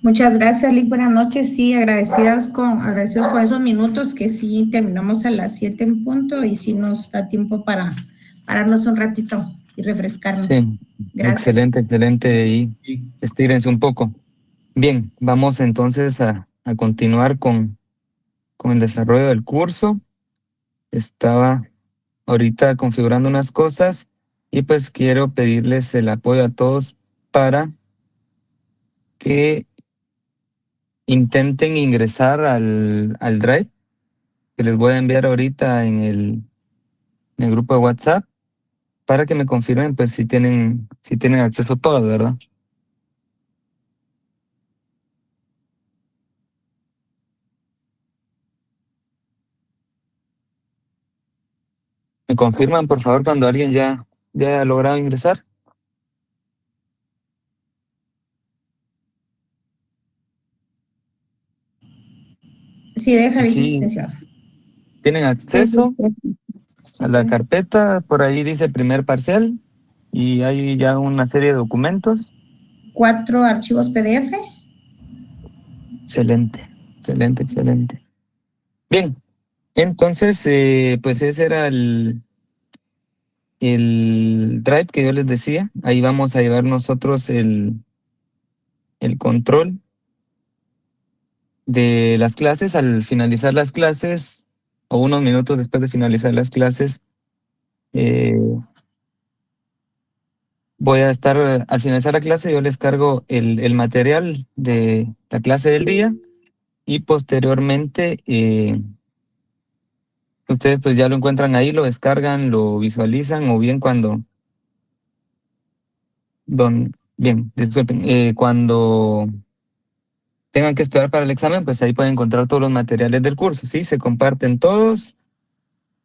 Muchas gracias, Lick. Buenas noches. Sí, agradecidos con esos minutos que sí terminamos a las 7 en punto y sí nos da tiempo para pararnos un ratito y refrescarnos. Sí, Gracias. excelente, excelente. Y estírense un poco. Bien, vamos entonces a continuar con el desarrollo del curso. Estaba ahorita configurando unas cosas y pues quiero pedirles el apoyo a todos para que intenten ingresar al Drive que les voy a enviar ahorita en el grupo de WhatsApp para que me confirmen pues si tienen acceso a todo, ¿verdad? ¿Me confirman, por favor, cuando alguien ya ha logrado ingresar? Sí, deja Sí, licenciado. tienen Sí, acceso a sí, la carpeta, por ahí dice primer parcial y hay ya una serie de documentos. 4 archivos PDF. Excelente, excelente, excelente. Bien, entonces, pues ese era el Drive que yo les decía. Ahí vamos a llevar nosotros el control de las clases. Al finalizar las clases, o unos minutos después de finalizar las clases, eh, voy a estar, al finalizar la clase, yo les cargo el material de la clase del día y posteriormente ustedes pues ya lo encuentran ahí, lo descargan, lo visualizan o bien bien, disculpen, cuando tengan que estudiar para el examen, pues ahí pueden encontrar todos los materiales del curso, ¿sí? Se comparten todos,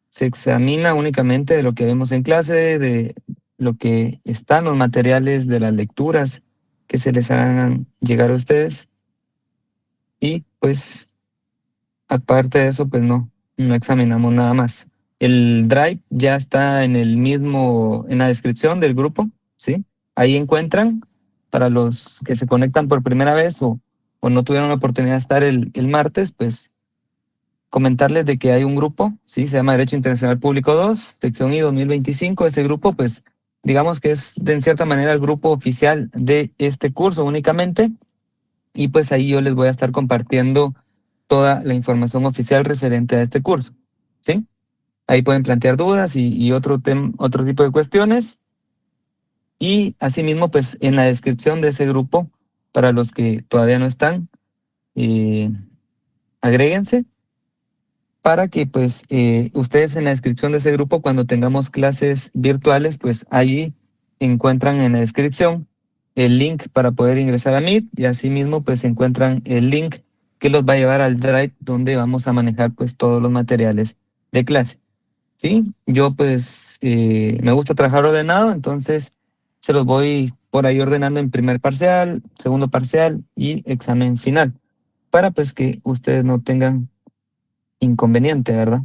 se examina únicamente de lo que vemos en clase, de lo que están los materiales, de las lecturas que se les hagan llegar a ustedes y pues aparte de eso, pues no examinamos nada más. El Drive ya está en la descripción del grupo, ¿sí? Ahí encuentran para los que se conectan por primera vez o no tuvieron la oportunidad de estar el martes, pues comentarles de que hay un grupo, ¿sí? Se llama Derecho Internacional Público 2, sección I 2025. Ese grupo, pues, digamos que es de en cierta manera el grupo oficial de este curso únicamente. Y pues ahí yo les voy a estar compartiendo toda la información oficial referente a este curso, ¿sí? Ahí pueden plantear dudas y otro tipo de cuestiones. Y asimismo, pues en la descripción de ese grupo, para los que todavía no están, eh, agréguense para que pues ustedes en la descripción de ese grupo, cuando tengamos clases virtuales, pues allí encuentran en la descripción el link para poder ingresar a Meet y asimismo pues encuentran el link que los va a llevar al Drive donde vamos a manejar pues todos los materiales de clase. ¿Sí? Yo pues me gusta trabajar ordenado, entonces se los voy por ahí ordenando en primer parcial, segundo parcial y examen final, para pues que ustedes no tengan inconveniente, ¿verdad?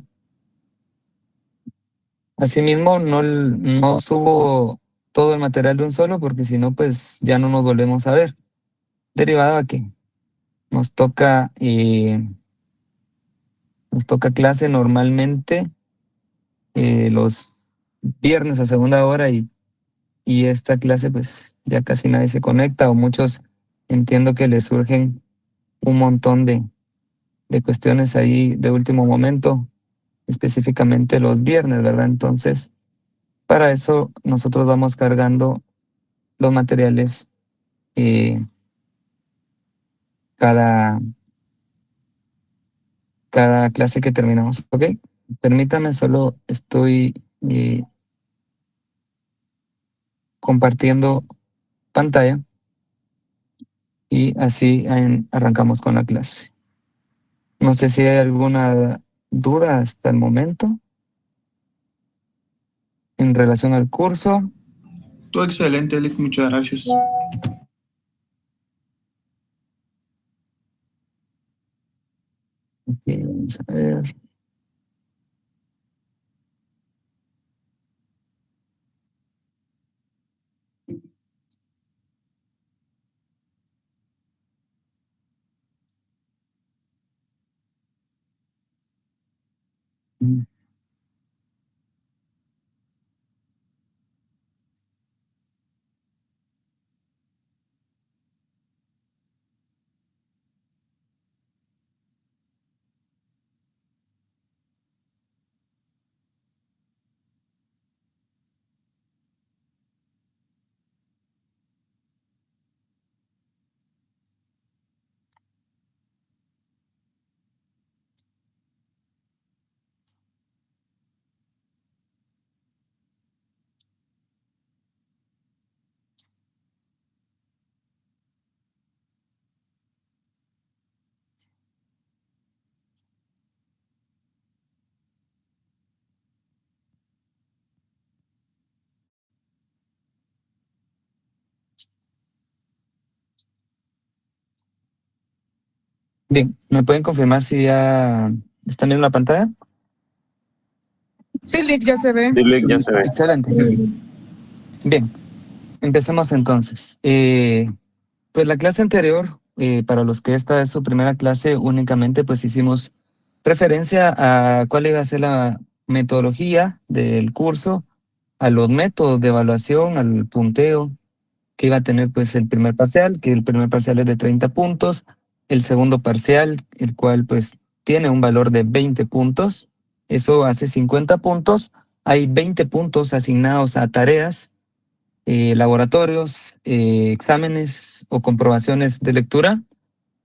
Asimismo, no subo todo el material de un solo porque si no, pues ya no nos volvemos a ver. Derivado a que nos toca, eh, nos toca clase normalmente los viernes a segunda hora y esta clase pues ya casi nadie se conecta o muchos entiendo que les surgen un montón de cuestiones ahí de último momento, específicamente los viernes, ¿verdad? Entonces, para eso nosotros vamos cargando los materiales eh, cada, cada clase que terminamos. ¿Ok? Permítame, solo estoy compartiendo pantalla y así arrancamos con la clase. No sé si hay alguna duda hasta el momento en relación al curso. Todo excelente, Alex, muchas gracias. Ok, vamos a ver. Mm. Bien, ¿me pueden confirmar si ya están viendo la pantalla? Sí, Lick, ya se ve. Sí, Lick, ya se ve. Excelente. Bien, empecemos entonces. Pues la clase anterior, para los que esta es su primera clase, únicamente pues hicimos referencia a cuál iba a ser la metodología del curso, a los métodos de evaluación, al punteo que iba a tener pues el primer parcial, que el primer parcial es de 30 puntos, el segundo parcial, el cual pues tiene un valor de 20 puntos, eso hace 50 puntos, hay 20 puntos asignados a tareas, laboratorios, exámenes o comprobaciones de lectura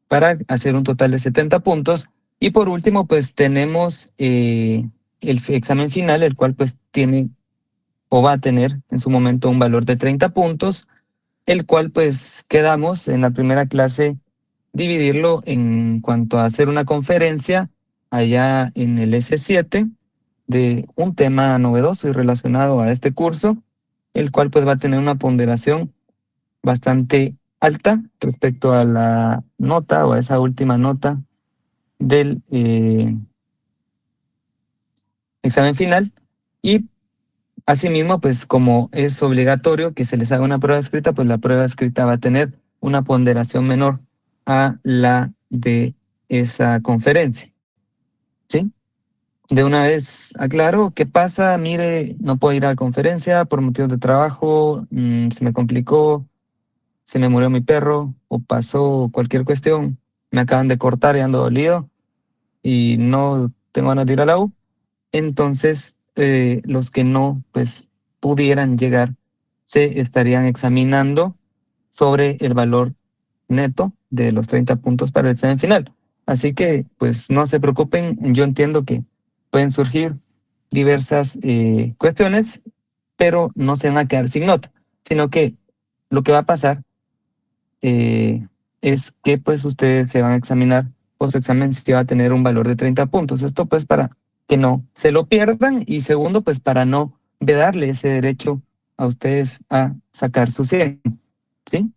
para hacer un total de 70 puntos. Y por último, pues tenemos el examen final, el cual pues tiene o va a tener en su momento un valor de 30 puntos, el cual pues quedamos en la primera clase dividirlo en cuanto a hacer una conferencia allá en el S7 de un tema novedoso y relacionado a este curso, el cual pues va a tener una ponderación bastante alta respecto a la nota o a esa última nota del examen final. Y asimismo, pues como es obligatorio que se les haga una prueba escrita, pues la prueba escrita va a tener una ponderación menor a la de esa conferencia. ¿Sí? De una vez aclaro, ¿qué pasa? Mire, no puedo ir a la conferencia por motivos de trabajo, se me complicó, se me murió mi perro o pasó cualquier cuestión, me acaban de cortar y ando dolido y no tengo ganas de ir a la U. Entonces, los que no pues, pudieran llegar se estarían examinando sobre el valor neto de los 30 puntos para el examen final. Así que, pues, no se preocupen. Yo entiendo que pueden surgir diversas cuestiones, pero no se van a quedar sin nota, sino que lo que va a pasar es que, pues, ustedes se van a examinar o su examen sí va a tener un valor de 30 puntos. Esto, pues, para que no se lo pierdan y segundo, pues, para no vedarle ese derecho a ustedes a sacar su 100, ¿sí?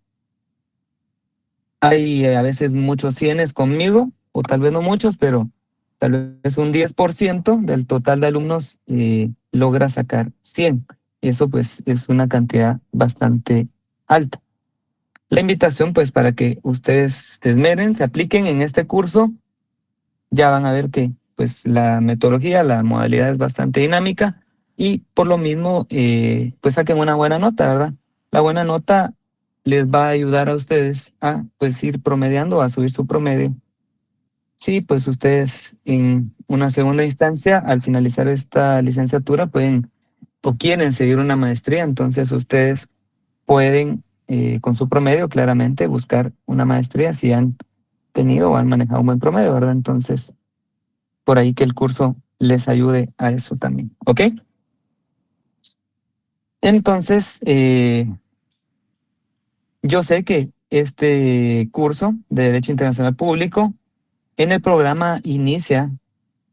Hay a veces muchos 100 conmigo, o tal vez no muchos, pero tal vez un 10% del total de alumnos logra sacar 100. Eso pues es una cantidad bastante alta. La invitación pues para que ustedes se esmeren, se apliquen en este curso, ya van a ver que pues la metodología, la modalidad es bastante dinámica y por lo mismo pues saquen una buena nota, ¿verdad? La buena nota les va a ayudar a ustedes a pues ir promediando, a subir su promedio. Sí, pues ustedes en una segunda instancia, al finalizar esta licenciatura, pueden o quieren seguir una maestría, entonces ustedes pueden con su promedio claramente buscar una maestría si han tenido o han manejado un buen promedio, ¿verdad? Entonces, por ahí que el curso les ayude a eso también, ¿ok? Entonces, yo sé que este curso de Derecho Internacional Público en el programa inicia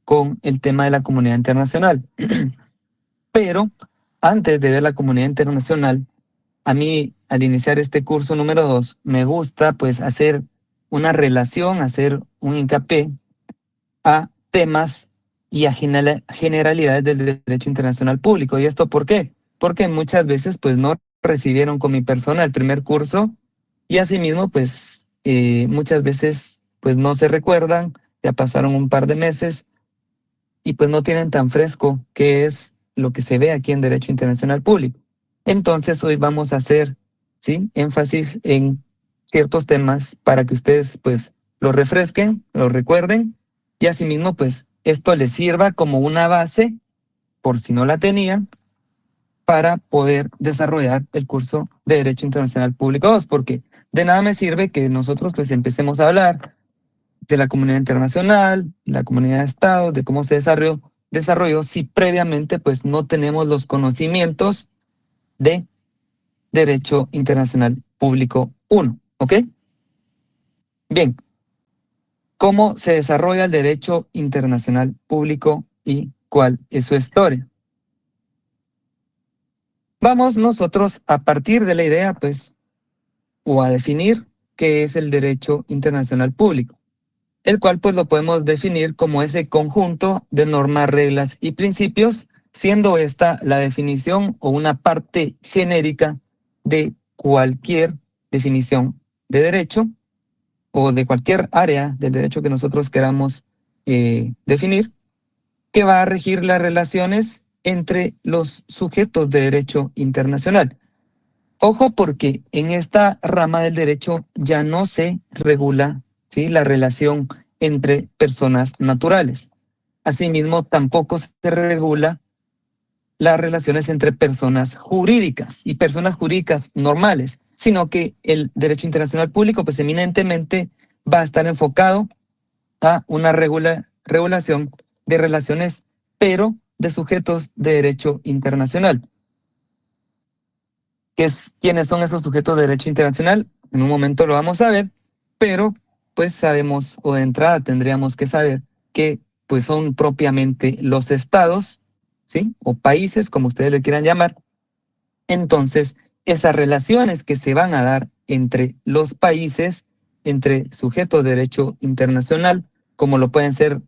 con el tema de la comunidad internacional, pero antes de ver la comunidad internacional, a mí al iniciar este curso número 2, me gusta pues hacer una relación, hacer un hincapié a temas y a generalidades del derecho internacional público. ¿Y esto por qué? Porque muchas veces pues no recibieron con mi persona el primer curso y asimismo pues muchas veces pues no se recuerdan, ya pasaron un par de meses y pues no tienen tan fresco qué es lo que se ve aquí en Derecho Internacional Público. Entonces hoy vamos a hacer, ¿sí?, énfasis en ciertos temas para que ustedes pues lo refresquen, lo recuerden y asimismo pues esto les sirva como una base, por si no la tenían, para poder desarrollar el curso de Derecho Internacional Público 2, porque de nada me sirve que nosotros pues empecemos a hablar de la comunidad internacional, la comunidad de estados, de cómo se desarrolló si previamente pues no tenemos los conocimientos de Derecho Internacional Público 1, ¿ok? Bien, ¿cómo se desarrolla el Derecho Internacional Público y cuál es su historia? Vamos nosotros a partir de la idea, pues, o a definir qué es el Derecho Internacional Público, el cual pues lo podemos definir como ese conjunto de normas, reglas y principios, siendo esta la definición o una parte genérica de cualquier definición de derecho o de cualquier área del derecho que nosotros queramos definir, que va a regir las relaciones entre los sujetos de derecho internacional. Ojo, porque en esta rama del derecho ya no se regula, ¿sí?, la relación entre personas naturales. Asimismo, tampoco se regula las relaciones entre personas jurídicas y personas jurídicas normales, sino que el derecho internacional público pues eminentemente va a estar enfocado a una regulación de relaciones, pero de sujetos de derecho internacional. ¿Quiénes son esos sujetos de derecho internacional? En un momento lo vamos a ver, pero pues sabemos, o de entrada tendríamos que saber que pues son propiamente los estados, ¿sí?, o países, como ustedes le quieran llamar. Entonces, esas relaciones que se van a dar entre los países, entre sujetos de derecho internacional, como lo pueden ser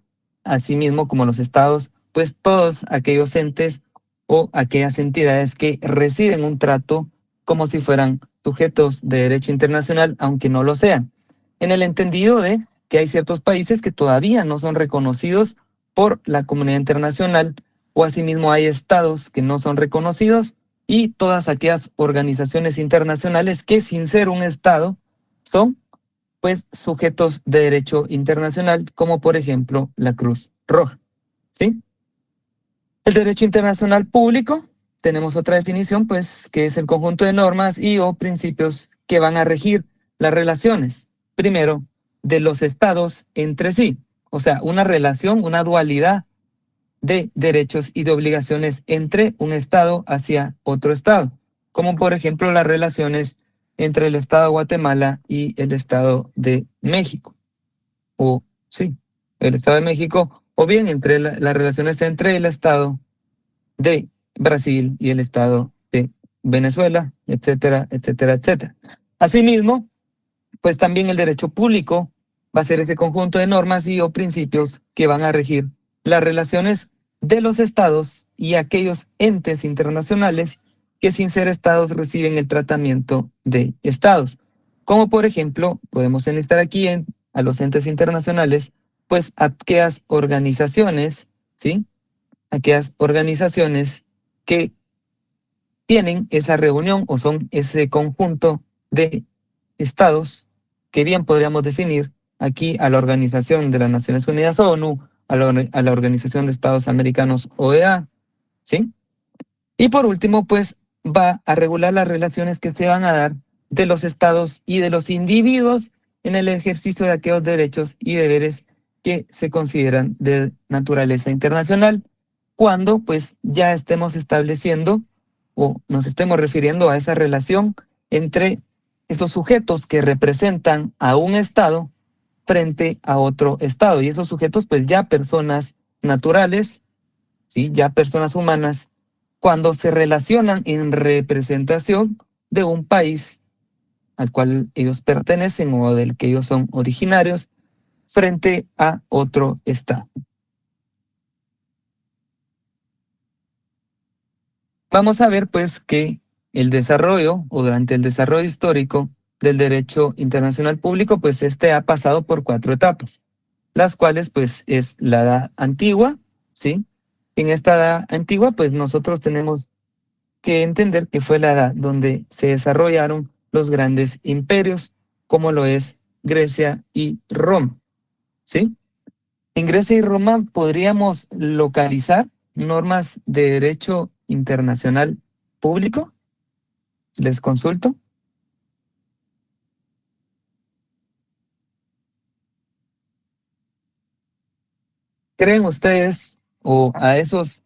asimismo como los estados, pues todos aquellos entes o aquellas entidades que reciben un trato como si fueran sujetos de derecho internacional, aunque no lo sean, en el entendido de que hay ciertos países que todavía no son reconocidos por la comunidad internacional, o asimismo hay estados que no son reconocidos, y todas aquellas organizaciones internacionales que sin ser un estado son pues sujetos de derecho internacional, como por ejemplo la Cruz Roja, ¿sí? El derecho internacional público, tenemos otra definición, pues, que es el conjunto de normas y o principios que van a regir las relaciones, primero, de los estados entre sí, o sea, una relación, una dualidad de derechos y de obligaciones entre un estado hacia otro estado, como por ejemplo las relaciones entre el estado de Guatemala y el estado de México, o sí, el estado de México, o bien entre las relaciones entre el estado de Brasil y el estado de Venezuela, etcétera, etcétera, etcétera. Asimismo, pues también el derecho público va a ser ese conjunto de normas y o principios que van a regir las relaciones de los estados y aquellos entes internacionales que sin ser estados reciben el tratamiento de estados. Como por ejemplo, podemos enlistar aquí a los entes internacionales, pues aquellas organizaciones, ¿sí?, aquellas organizaciones que tienen esa reunión o son ese conjunto de estados que bien podríamos definir aquí a la Organización de las Naciones Unidas, ONU, a la Organización de Estados Americanos, OEA, ¿sí? Y por último, pues va a regular las relaciones que se van a dar de los estados y de los individuos en el ejercicio de aquellos derechos y deberes que se consideran de naturaleza internacional, cuando pues ya estemos estableciendo o nos estemos refiriendo a esa relación entre estos sujetos que representan a un estado frente a otro estado. Y esos sujetos, pues ya personas naturales, ¿sí?, ya personas humanas, cuando se relacionan en representación de un país al cual ellos pertenecen o del que ellos son originarios frente a otro estado. Vamos a ver pues que el desarrollo o durante el desarrollo histórico del derecho internacional público, pues este ha pasado por 4 etapas, las cuales pues es la edad antigua, ¿sí? En esta edad antigua, pues nosotros tenemos que entender que fue la edad donde se desarrollaron los grandes imperios, como lo es Grecia y Roma, ¿sí? En Grecia y Roma podríamos localizar normas de derecho internacional público. Les consulto. ¿Creen ustedes o a esos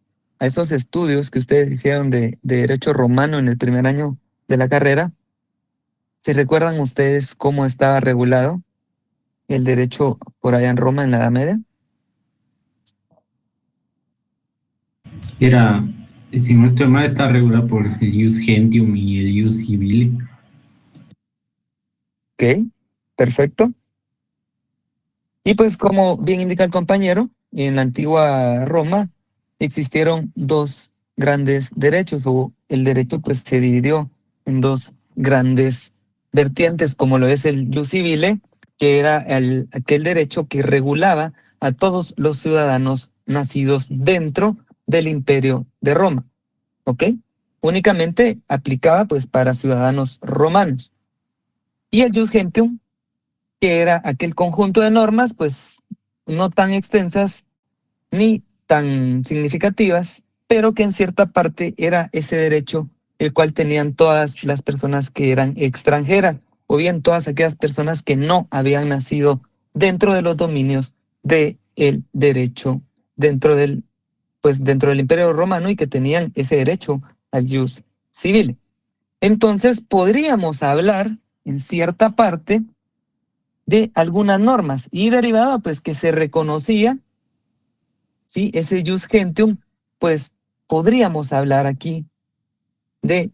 estudios que ustedes hicieron de derecho romano en el primer año de la carrera, se recuerdan ustedes cómo estaba regulado el derecho por allá en Roma en la Edad Media? Era, si no estoy mal, está regulado por el ius gentium y el ius civile. Ok, perfecto. Y pues como bien indica el compañero, en la antigua Roma existieron dos grandes derechos, o el derecho pues se dividió en dos grandes vertientes, como lo es el ius civile, que era aquel derecho que regulaba a todos los ciudadanos nacidos dentro del Imperio de Roma, ¿ok? Únicamente aplicaba pues para ciudadanos romanos. Y el ius gentium, que era aquel conjunto de normas, pues no tan extensas ni tan significativas, pero que en cierta parte era ese derecho el cual tenían todas las personas que eran extranjeras, o bien todas aquellas personas que no habían nacido dentro de los dominios del derecho, dentro del Imperio Romano, y que tenían ese derecho al ius civile. Entonces podríamos hablar en cierta parte de algunas normas y derivado pues que se reconocía, ¿sí? Ese ius gentium, pues podríamos hablar aquí de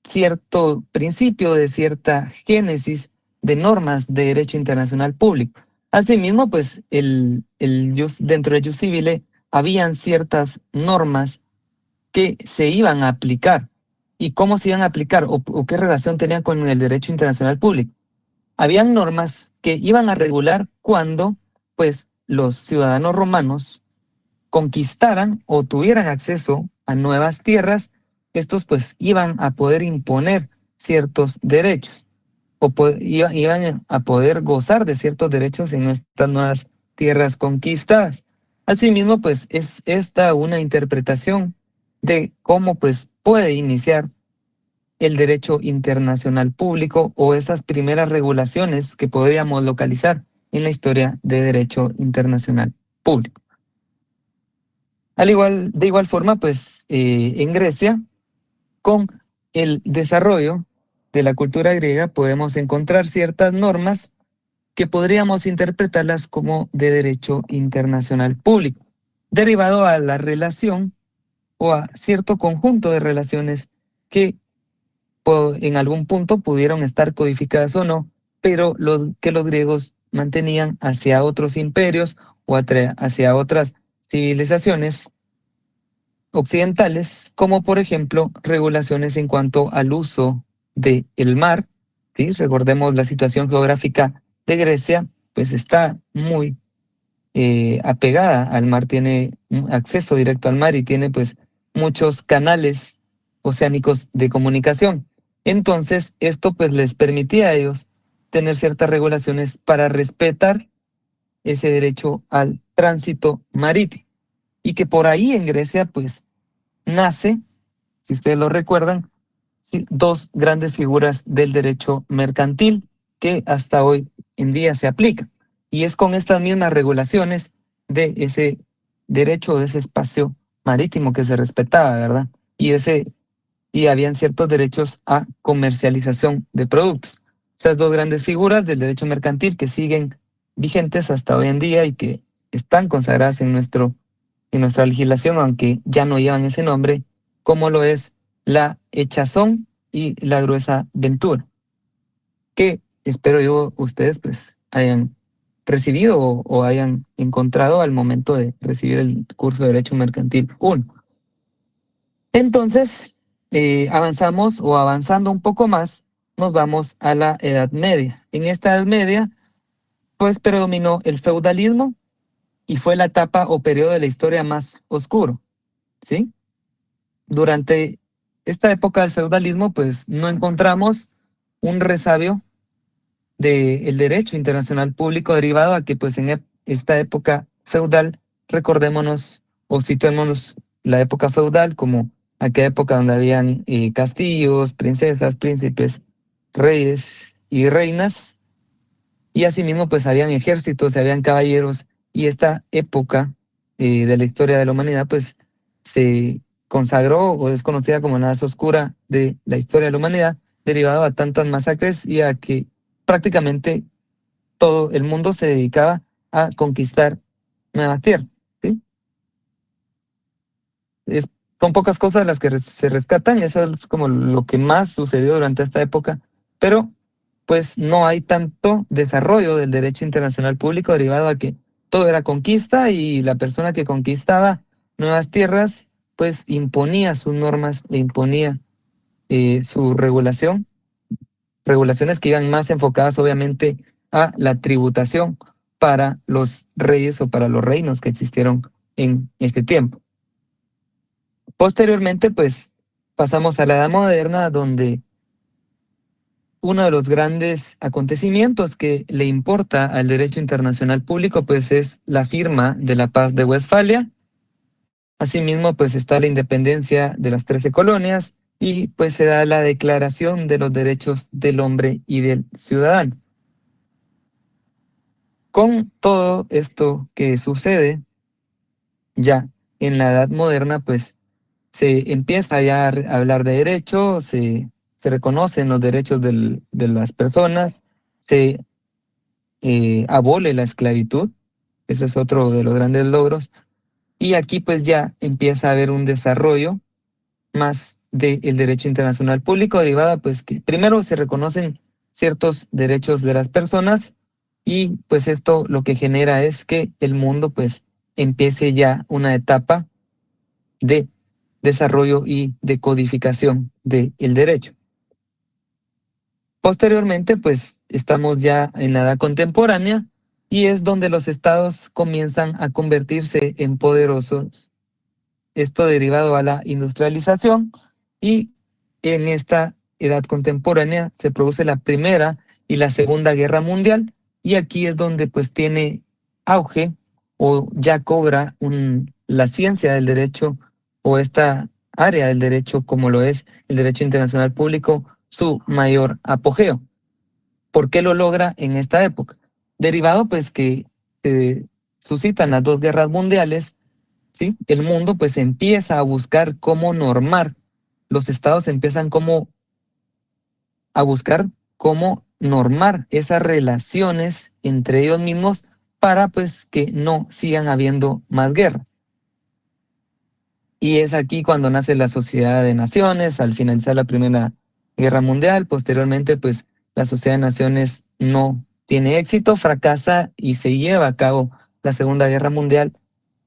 cierto principio, de cierta génesis de normas de derecho internacional público. Asimismo, pues dentro del ius civile habían ciertas normas que se iban a aplicar. ¿Y cómo se iban a aplicar o qué relación tenían con el derecho internacional público? Habían normas que iban a regular cuando, pues, los ciudadanos romanos conquistaran o tuvieran acceso a nuevas tierras. Estos, pues, iban a poder imponer ciertos derechos o iban a poder gozar de ciertos derechos en estas nuevas tierras conquistadas. Asimismo, pues, es esta una interpretación de cómo, pues, puede iniciar el derecho internacional público o esas primeras regulaciones que podríamos localizar en la historia de derecho internacional público. De igual forma, pues en Grecia, con el desarrollo de la cultura griega, podemos encontrar ciertas normas que podríamos interpretarlas como de derecho internacional público, derivado a la relación o a cierto conjunto de relaciones que en algún punto pudieron estar codificadas o no, pero que los griegos mantenían hacia otros imperios o hacia otras civilizaciones occidentales, como por ejemplo regulaciones en cuanto al uso del mar, ¿sí? Recordemos la situación geográfica de Grecia, pues está muy apegada al mar, tiene un acceso directo al mar y tiene pues muchos canales oceánicos de comunicación. Entonces, esto pues les permitía a ellos tener ciertas regulaciones para respetar ese derecho al tránsito marítimo. Y que por ahí en Grecia pues nace, si ustedes lo recuerdan, dos grandes figuras del derecho mercantil que hasta hoy en día se aplican. Y es con estas mismas regulaciones de ese derecho, de ese espacio marítimo que se respetaba, ¿verdad? Y habían ciertos derechos a comercialización de productos. Estas dos grandes figuras del derecho mercantil que siguen vigentes hasta hoy en día y que están consagradas en nuestra legislación, aunque ya no llevan ese nombre, como lo es la echazón y la gruesa ventura, que espero yo ustedes pues hayan recibido o hayan encontrado al momento de recibir el curso de Derecho Mercantil 1. Entonces, avanzando un poco más, nos vamos a la Edad Media. En esta Edad Media, pues predominó el feudalismo y fue la etapa o periodo de la historia más oscuro, ¿sí? Durante esta época del feudalismo, pues no encontramos un resabio del derecho internacional público derivado a que pues en esta época feudal, recordémonos o situémonos la época feudal como aquella época donde habían castillos, princesas, príncipes, reyes y reinas, y asimismo pues habían ejércitos, habían caballeros, y esta época de la historia de la humanidad pues se consagró o es conocida como la más oscura de la historia de la humanidad, derivado a tantas masacres y a que prácticamente todo el mundo se dedicaba a conquistar nuevas tierras, ¿sí? Son pocas cosas las que se rescatan, eso es como lo que más sucedió durante esta época, pero pues no hay tanto desarrollo del derecho internacional público derivado a que todo era conquista y la persona que conquistaba nuevas tierras pues imponía sus normas e imponía su regulaciones que iban más enfocadas obviamente a la tributación para los reyes o para los reinos que existieron en este tiempo. Posteriormente, pues pasamos a la Edad Moderna, donde uno de los grandes acontecimientos que le importa al derecho internacional público, pues es la firma de la Paz de Westfalia. Asimismo, pues está la independencia de las 13 colonias y pues se da la Declaración de los Derechos del Hombre y del Ciudadano. Con todo esto que sucede ya en la Edad Moderna, pues se empieza ya a hablar de derecho, se reconocen los derechos de las personas, se abole la esclavitud, ese es otro de los grandes logros, y aquí pues ya empieza a haber un desarrollo más del derecho internacional público derivado pues que primero se reconocen ciertos derechos de las personas y pues esto lo que genera es que el mundo pues empiece ya una etapa de desarrollo y de codificación del derecho. Posteriormente, pues estamos ya en la edad contemporánea y es donde los estados comienzan a convertirse en poderosos. Esto derivado a la industrialización y en esta edad contemporánea se produce la Primera y la Segunda Guerra Mundial y aquí es donde pues tiene auge o ya cobra la ciencia del derecho o esta área del derecho como lo es el derecho internacional público su mayor apogeo. ¿Por qué lo logra en esta época? Derivado pues que se suscitan las dos guerras mundiales, ¿sí? El mundo pues empieza a buscar cómo normar, los estados empiezan a buscar cómo normar esas relaciones entre ellos mismos para pues que no sigan habiendo más guerra. Y es aquí cuando nace la Sociedad de Naciones, al finalizar la Primera Guerra Mundial, posteriormente pues la Sociedad de Naciones no tiene éxito, fracasa y se lleva a cabo la Segunda Guerra Mundial,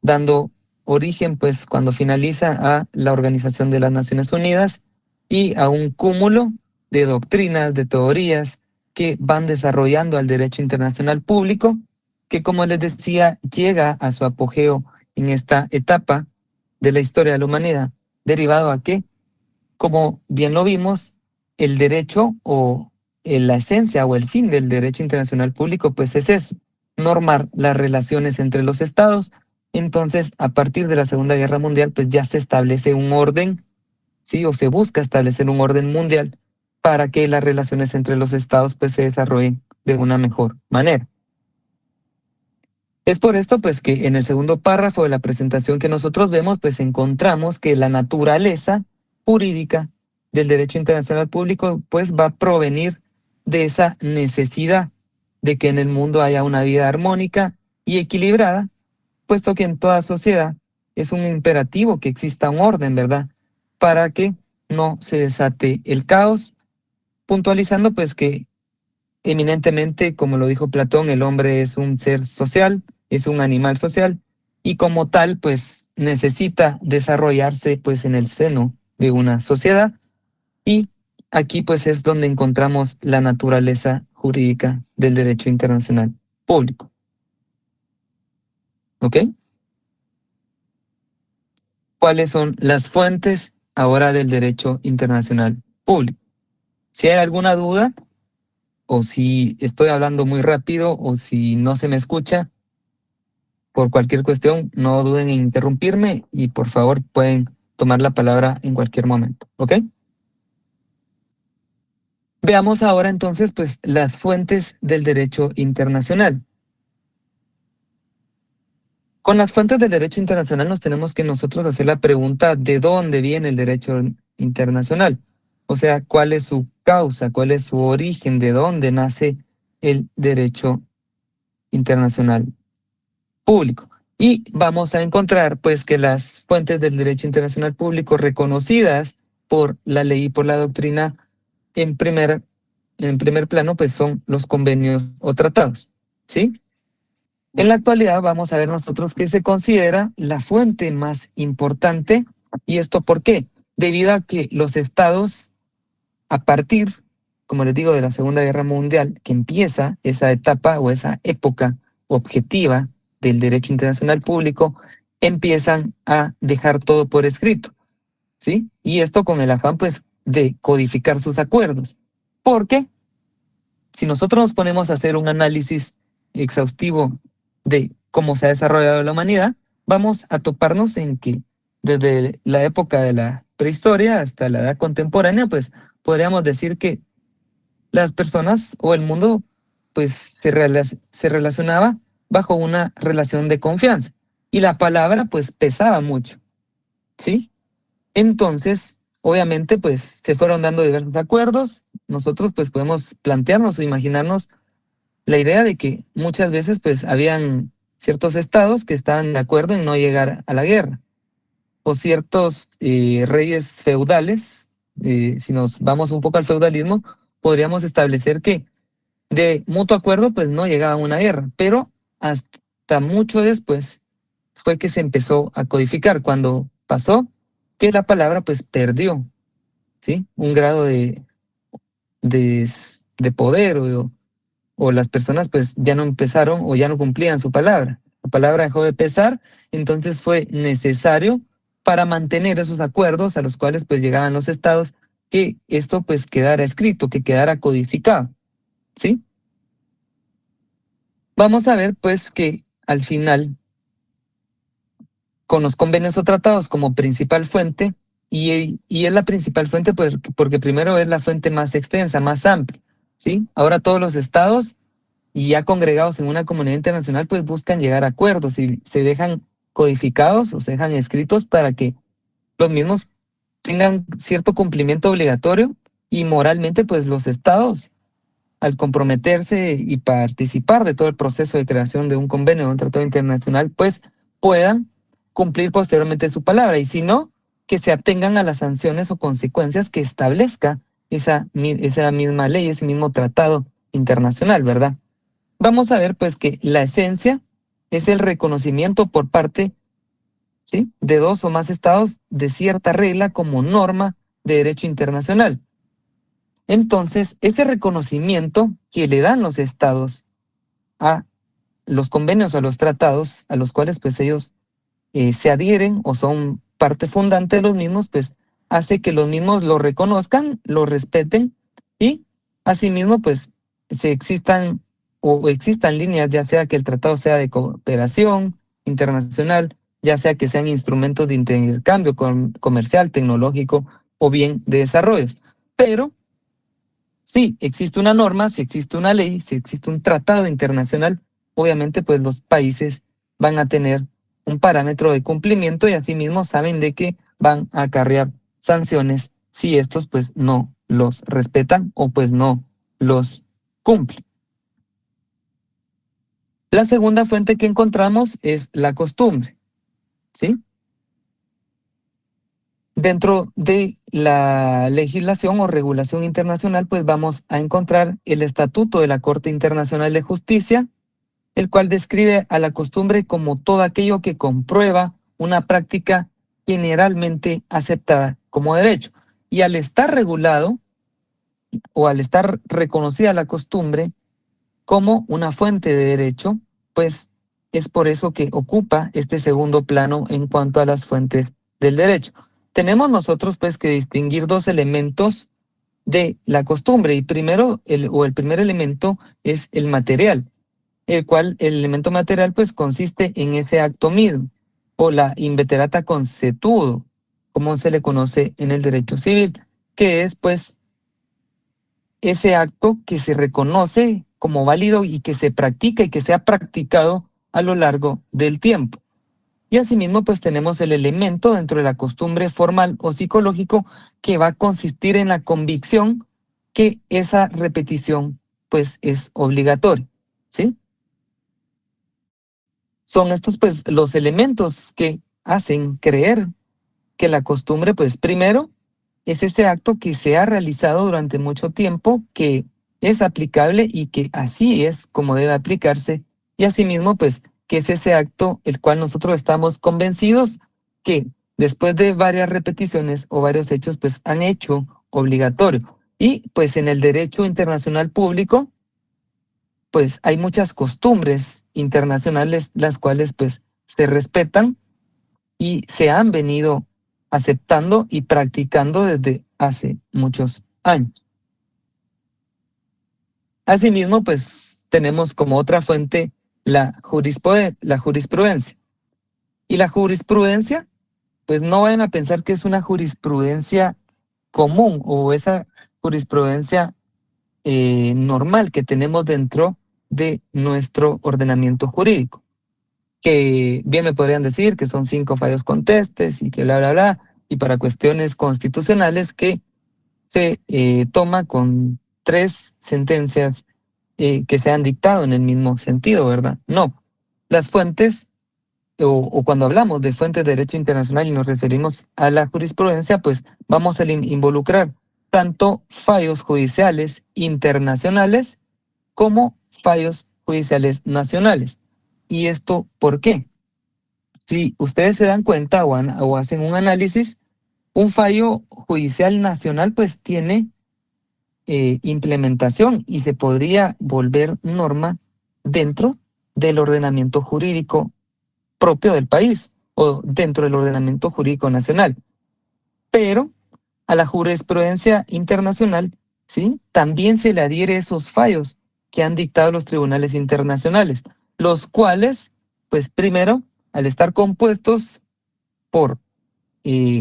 dando origen pues cuando finaliza a la Organización de las Naciones Unidas y a un cúmulo de doctrinas, de teorías que van desarrollando al derecho internacional público, que como les decía, llega a su apogeo en esta etapa de la historia de la humanidad, derivado a que, como bien lo vimos, el derecho o la esencia o el fin del derecho internacional público, pues es eso, normar las relaciones entre los estados. Entonces, a partir de la Segunda Guerra Mundial, pues ya se establece un orden, ¿sí? O se busca establecer un orden mundial para que las relaciones entre los estados pues se desarrollen de una mejor manera. Es por esto pues que en el segundo párrafo de la presentación que nosotros vemos pues encontramos que la naturaleza jurídica del derecho internacional público pues va a provenir de esa necesidad de que en el mundo haya una vida armónica y equilibrada, puesto que en toda sociedad es un imperativo que exista un orden, ¿verdad? Para que no se desate el caos, puntualizando pues que eminentemente, como lo dijo Platón, el hombre es un ser social, es un animal social y como tal, pues necesita desarrollarse pues en el seno de una sociedad y aquí pues es donde encontramos la naturaleza jurídica del derecho internacional público. ¿Ok? ¿Cuáles son las fuentes ahora del derecho internacional público? Si hay alguna duda, o si estoy hablando muy rápido, o si no se me escucha, por cualquier cuestión, no duden en interrumpirme y por favor pueden tomar la palabra en cualquier momento. ¿Ok? Veamos ahora entonces pues las fuentes del derecho internacional. Con las fuentes del derecho internacional nos tenemos que nosotros hacer la pregunta de dónde viene el derecho internacional. O sea, cuál es su causa, cuál es su origen, de dónde nace el derecho internacional público. Y vamos a encontrar pues que las fuentes del derecho internacional público reconocidas por la ley y por la doctrina en primer plano pues son los convenios o tratados, ¿sí? En la actualidad vamos a ver nosotros que se considera la fuente más importante. ¿Y esto por qué? Debido a que los estados, a partir, como les digo, de la Segunda Guerra Mundial, que empieza esa etapa o esa época objetiva del derecho internacional público, empiezan a dejar todo por escrito, ¿sí? Y esto con el afán, pues, de codificar sus acuerdos. Porque si nosotros nos ponemos a hacer un análisis exhaustivo de cómo se ha desarrollado la humanidad, vamos a toparnos en que desde la época de la prehistoria hasta la edad contemporánea, pues podríamos decir que las personas o el mundo pues se relacionaba bajo una relación de confianza y la palabra pues pesaba mucho, ¿sí? Entonces, obviamente pues se fueron dando diversos acuerdos. Nosotros pues podemos plantearnos o imaginarnos la idea de que muchas veces pues habían ciertos estados que estaban de acuerdo en no llegar a la guerra, o ciertos reyes feudales, si nos vamos un poco al feudalismo, podríamos establecer que de mutuo acuerdo pues no llegaba a una guerra, pero hasta mucho después fue que se empezó a codificar, cuando pasó que la palabra pues perdió, ¿sí? Un grado de poder o las personas pues ya no empezaron o ya no cumplían su palabra. La palabra dejó de pesar, entonces fue necesario para mantener esos acuerdos a los cuales pues llegaban los estados, que esto pues quedara escrito, que quedara codificado, ¿sí? Vamos a ver pues que al final, con los convenios o tratados como principal fuente, y es la principal fuente pues, porque primero es la fuente más extensa, más amplia, ¿sí? Ahora todos los estados y ya congregados en una comunidad internacional, pues buscan llegar a acuerdos y se dejan codificados o se dejan escritos para que los mismos tengan cierto cumplimiento obligatorio y moralmente, pues los estados, al comprometerse y participar de todo el proceso de creación de un convenio, de un tratado internacional, pues puedan cumplir posteriormente su palabra. Y si no, que se atengan a las sanciones o consecuencias que establezca esa misma ley, ese mismo tratado internacional, ¿verdad? Vamos a ver pues que la esencia es el reconocimiento por parte, ¿sí?, de dos o más estados de cierta regla como norma de derecho internacional. Entonces, ese reconocimiento que le dan los estados a los convenios o a los tratados a los cuales pues ellos se adhieren o son parte fundante de los mismos, pues hace que los mismos lo reconozcan, lo respeten y asimismo pues existan líneas, ya sea que el tratado sea de cooperación internacional, ya sea que sean instrumentos de intercambio comercial, tecnológico o bien de desarrollos. Pero si existe una norma, si existe una ley, si existe un tratado internacional, obviamente pues los países van a tener un parámetro de cumplimiento y asimismo saben de que van a acarrear sanciones si estos pues no los respetan o pues no los cumplen. La segunda fuente que encontramos es la costumbre, ¿sí? Dentro de la legislación o regulación internacional, pues vamos a encontrar el Estatuto de la Corte Internacional de Justicia, el cual describe a la costumbre como todo aquello que comprueba una práctica generalmente aceptada como derecho. Y al estar regulado o al estar reconocida la costumbre como una fuente de derecho, pues es por eso que ocupa este segundo plano en cuanto a las fuentes del derecho. Tenemos nosotros pues que distinguir dos elementos de la costumbre, y primero, el primer elemento es el material, el cual el elemento material pues consiste en ese acto mismo, o la inveterata consuetudo, como se le conoce en el derecho civil, que es pues ese acto que se reconoce como válido y que se practica y que se ha practicado a lo largo del tiempo. Y asimismo, pues tenemos el elemento dentro de la costumbre formal o psicológico que va a consistir en la convicción que esa repetición pues es obligatoria, ¿sí? Son estos pues los elementos que hacen creer que la costumbre pues primero es ese acto que se ha realizado durante mucho tiempo, que es aplicable y que así es como debe aplicarse, y asimismo pues que es ese acto el cual nosotros estamos convencidos que después de varias repeticiones o varios hechos pues han hecho obligatorio. Y pues en el derecho internacional público pues hay muchas costumbres internacionales las cuales pues se respetan y se han venido aceptando y practicando desde hace muchos años. Asimismo, pues tenemos como otra fuente la jurisprudencia. Y la jurisprudencia, pues no vayan a pensar que es una jurisprudencia común o esa jurisprudencia normal que tenemos dentro de nuestro ordenamiento jurídico, que bien me podrían decir que son 5 fallos contestes y que bla, bla, bla, y para cuestiones constitucionales que se toma con 3 sentencias que se han dictado en el mismo sentido, ¿verdad? No. Las fuentes, o cuando hablamos de fuentes de derecho internacional y nos referimos a la jurisprudencia, pues vamos a involucrar tanto fallos judiciales internacionales como fallos judiciales nacionales. ¿Y esto por qué? Si ustedes se dan cuenta o hacen un análisis, un fallo judicial nacional pues tiene implementación y se podría volver norma dentro del ordenamiento jurídico propio del país o dentro del ordenamiento jurídico nacional. Pero a la jurisprudencia internacional, ¿sí?, también se le adhiere esos fallos que han dictado los tribunales internacionales, los cuales, pues primero, al estar compuestos por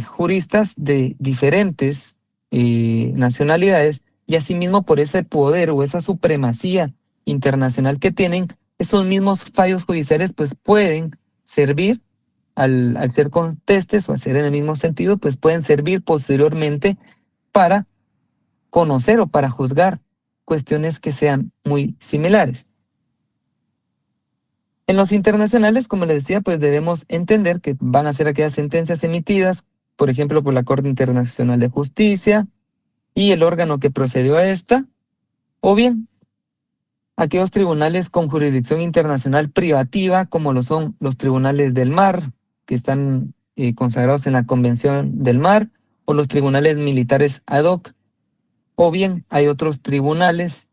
juristas de diferentes nacionalidades y asimismo por ese poder o esa supremacía internacional que tienen, esos mismos fallos judiciales pues pueden servir al ser contestes o al ser en el mismo sentido, pues pueden servir posteriormente para conocer o para juzgar cuestiones que sean muy similares. En los internacionales, como les decía, pues debemos entender que van a ser aquellas sentencias emitidas, por ejemplo, por la Corte Internacional de Justicia y el órgano que procedió a esta, o bien aquellos tribunales con jurisdicción internacional privativa, como lo son los tribunales del mar, que están consagrados en la Convención del Mar, o los tribunales militares ad hoc, o bien hay otros tribunales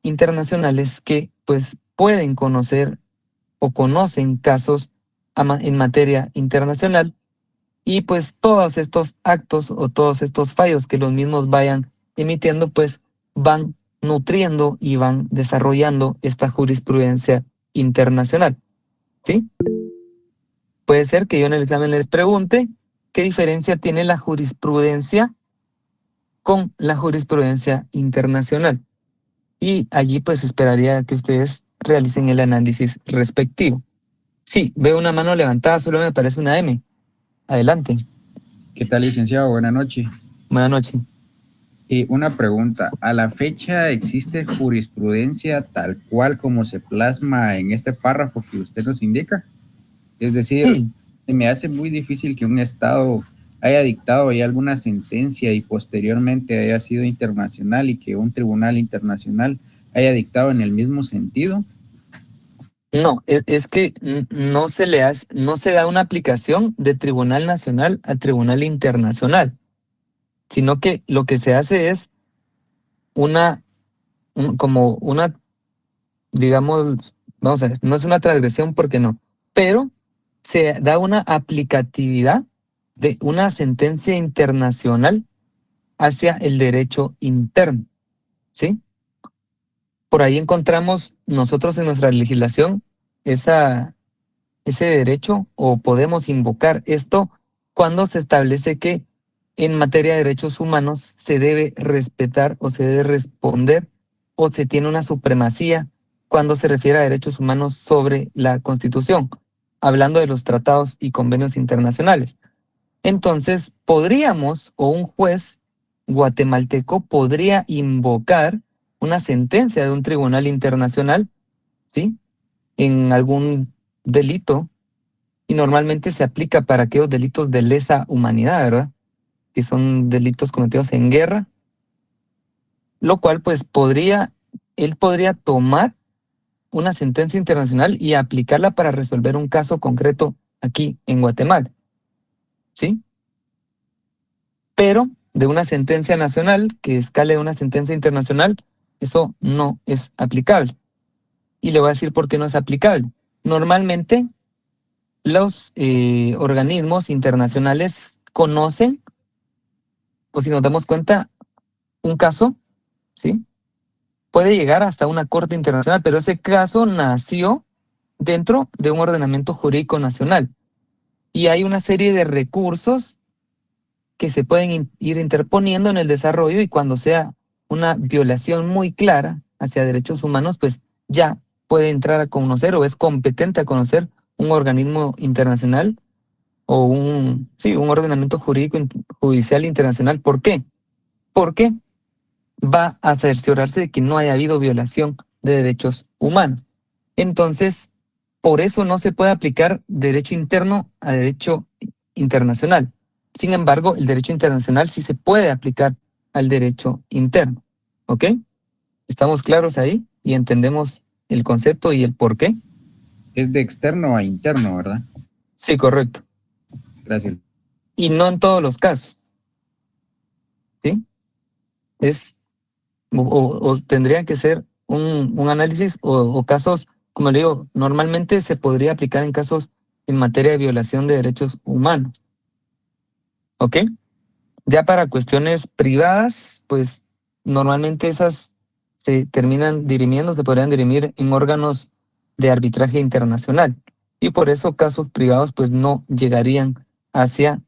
internacionales que pues pueden conocer o conocen casos en materia internacional, y pues todos estos actos o todos estos fallos que los mismos vayan emitiendo pues van nutriendo y van desarrollando esta jurisprudencia internacional, ¿sí? Puede ser que yo en el examen les pregunte qué diferencia tiene la jurisprudencia con la jurisprudencia internacional, y allí pues esperaría que ustedes realicen el análisis respectivo. Sí, veo una mano levantada, solo me parece una M. Adelante. ¿Qué tal, licenciado? Buenas noches. Buenas noches. Una pregunta. ¿A la fecha existe jurisprudencia tal cual como se plasma en este párrafo que usted nos indica? Es decir, Sí. me hace muy difícil que un Estado haya dictado ya alguna sentencia y posteriormente haya sido internacional y que un tribunal internacional haya dictado en el mismo sentido. No, es que no se da una aplicación de tribunal nacional a tribunal internacional, sino que lo que se hace es como una, digamos, Vamos a ver, no es una transgresión porque no, pero se da una aplicatividad de una sentencia internacional hacia el derecho interno, ¿sí? Por ahí encontramos nosotros en nuestra legislación ese derecho, o podemos invocar esto cuando se establece que en materia de derechos humanos se debe respetar o se debe responder o se tiene una supremacía cuando se refiere a derechos humanos sobre la Constitución, hablando de los tratados y convenios internacionales. Entonces, podríamos, o un juez guatemalteco podría invocar una sentencia de un tribunal internacional, ¿sí? En algún delito, y normalmente se aplica para aquellos delitos de lesa humanidad, ¿verdad? Que son delitos cometidos en guerra, lo cual pues él podría tomar una sentencia internacional y aplicarla para resolver un caso concreto aquí en Guatemala, ¿sí? Pero de una sentencia nacional que escale de una sentencia internacional, eso no es aplicable. Y le voy a decir por qué no es aplicable. Normalmente los organismos internacionales conocen, o si nos damos cuenta, un caso, ¿sí? Puede llegar hasta una corte internacional, pero ese caso nació dentro de un ordenamiento jurídico nacional. Y hay una serie de recursos que se pueden ir interponiendo en el desarrollo, y cuando sea una violación muy clara hacia derechos humanos, pues ya puede entrar a conocer o es competente a conocer un organismo internacional o un ordenamiento jurídico judicial internacional. ¿Por qué? Porque va a cerciorarse de que no haya habido violación de derechos humanos. Entonces, por eso no se puede aplicar derecho interno a derecho internacional. Sin embargo, el derecho internacional sí se puede aplicar al derecho interno. ¿Ok? ¿Estamos claros ahí y entendemos el concepto y el por qué? Es de externo a interno, ¿verdad? Sí, correcto. Gracias. Y no en todos los casos. ¿Sí? O tendría que ser un análisis o casos, como le digo, normalmente se podría aplicar en casos en materia de violación de derechos humanos. ¿Ok? Ya para cuestiones privadas, pues normalmente esas se terminan dirimiendo, se podrían dirimir en órganos de arbitraje internacional. Y por eso casos privados pues no llegarían hacia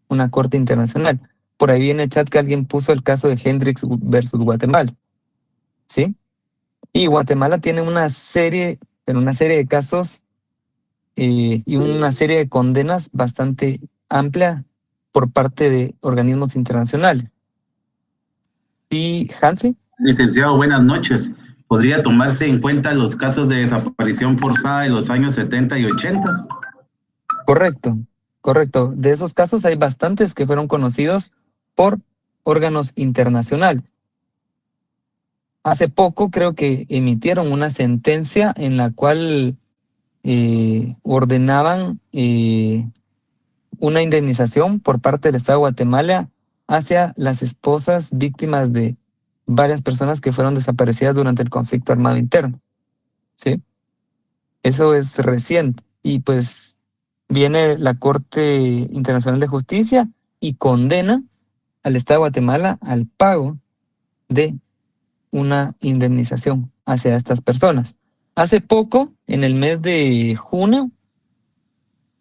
una corte internacional. Por ahí viene el chat que alguien puso el caso de Hendrix versus Guatemala, ¿sí? Y Guatemala tiene una serie de casos y una serie de condenas bastante amplia por parte de organismos internacionales. ¿Y Hansi? Licenciado, buenas noches. ¿Podría tomarse en cuenta los casos de desaparición forzada de los años 70 y 80? Correcto, correcto. De esos casos hay bastantes que fueron conocidos por órganos internacionales. Hace poco creo que emitieron una sentencia en la cual ordenaban una indemnización por parte del Estado de Guatemala hacia las esposas víctimas de varias personas que fueron desaparecidas durante el conflicto armado interno. ¿Sí? Eso es reciente. Y pues viene la Corte Internacional de Justicia y condena al Estado de Guatemala al pago de una indemnización hacia estas personas. Hace poco, en el mes de junio,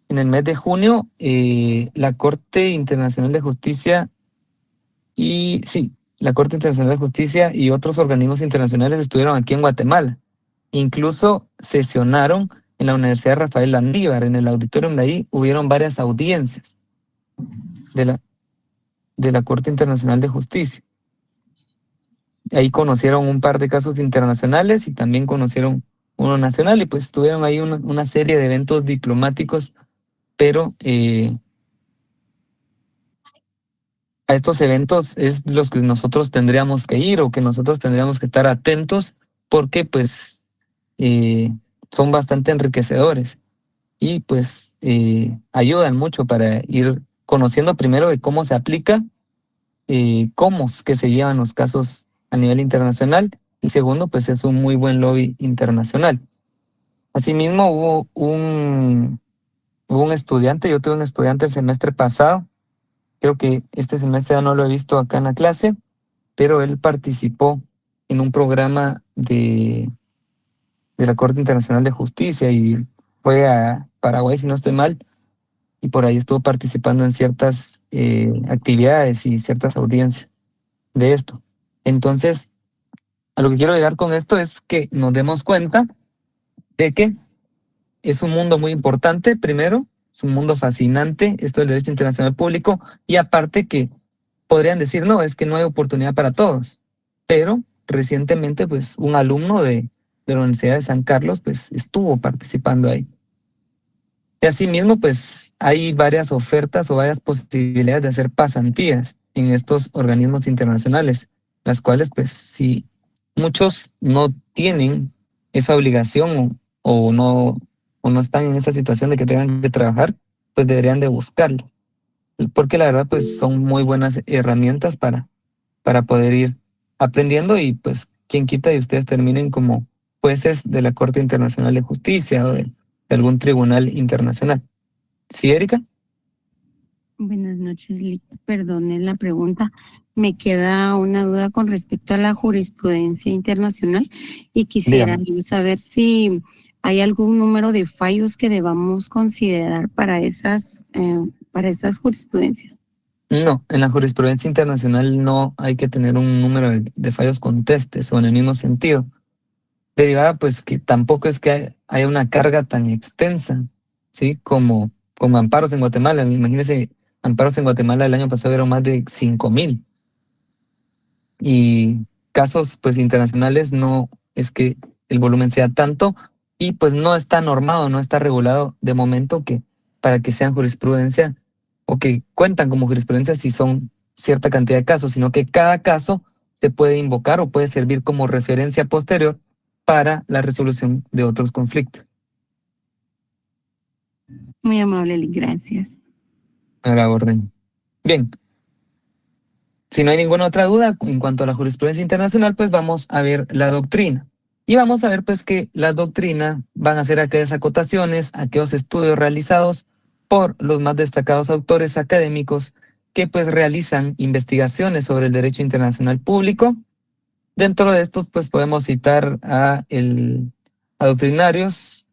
la Corte Internacional de Justicia la Corte Internacional de Justicia y otros organismos internacionales estuvieron aquí en Guatemala. Incluso sesionaron en la Universidad Rafael Landívar, en el auditorium de ahí hubieron varias audiencias de la Corte Internacional de Justicia. Ahí conocieron un par de casos internacionales y también conocieron uno nacional, y pues tuvieron ahí una serie de eventos diplomáticos, pero a estos eventos es los que nosotros tendríamos que ir, o que nosotros tendríamos que estar atentos, porque pues son bastante enriquecedores y pues ayudan mucho para ir conociendo primero de cómo se aplica, cómo es que se llevan los casos a nivel internacional, y segundo, pues es un muy buen lobby internacional. Asimismo, hubo un estudiante, yo tuve un estudiante el semestre pasado, creo que este semestre ya no lo he visto acá en la clase, pero él participó en un programa de la Corte Internacional de Justicia y fue a Paraguay, si no estoy mal, y por ahí estuvo participando en ciertas actividades y ciertas audiencias de esto. Entonces, a lo que quiero llegar con esto es que nos demos cuenta de que es un mundo muy importante, primero, es un mundo fascinante, esto del derecho internacional público, y aparte que podrían decir, no, es que no hay oportunidad para todos, pero recientemente, pues, un alumno de la Universidad de San Carlos, pues, estuvo participando ahí. Y asimismo, pues, hay varias ofertas o varias posibilidades de hacer pasantías en estos organismos internacionales, las cuales, pues, si muchos no tienen esa obligación o no están en esa situación de que tengan que trabajar, pues deberían de buscarlo. Porque la verdad, pues, son muy buenas herramientas para poder ir aprendiendo y, pues, quien quita y ustedes terminen como jueces de la Corte Internacional de Justicia o de algún tribunal internacional. ¿Sí, Erika? Buenas noches, Lick. Perdone la pregunta. Me queda una duda con respecto a la jurisprudencia internacional y quisiera Dígame. saber si hay algún número de fallos que debamos considerar para esas jurisprudencias. No, en la jurisprudencia internacional no hay que tener un número de fallos contestes o en el mismo sentido. Derivada, pues que tampoco es que haya una carga tan extensa, ¿sí? Como amparos en Guatemala. Imagínense, amparos en Guatemala el año pasado eran más de 5,000. Y casos, pues, internacionales no es que el volumen sea tanto y pues no está normado, no está regulado de momento que para que sean jurisprudencia o que cuentan como jurisprudencia si son cierta cantidad de casos, sino que cada caso se puede invocar o puede servir como referencia posterior para la resolución de otros conflictos. Muy amable, Lick. Gracias. A la orden. Bien. Si no hay ninguna otra duda en cuanto a la jurisprudencia internacional, pues vamos a ver la doctrina. Y vamos a ver pues que la doctrina van a ser aquellas acotaciones, aquellos estudios realizados por los más destacados autores académicos que pues realizan investigaciones sobre el derecho internacional público. Dentro de estos pues podemos citar a doctrinarios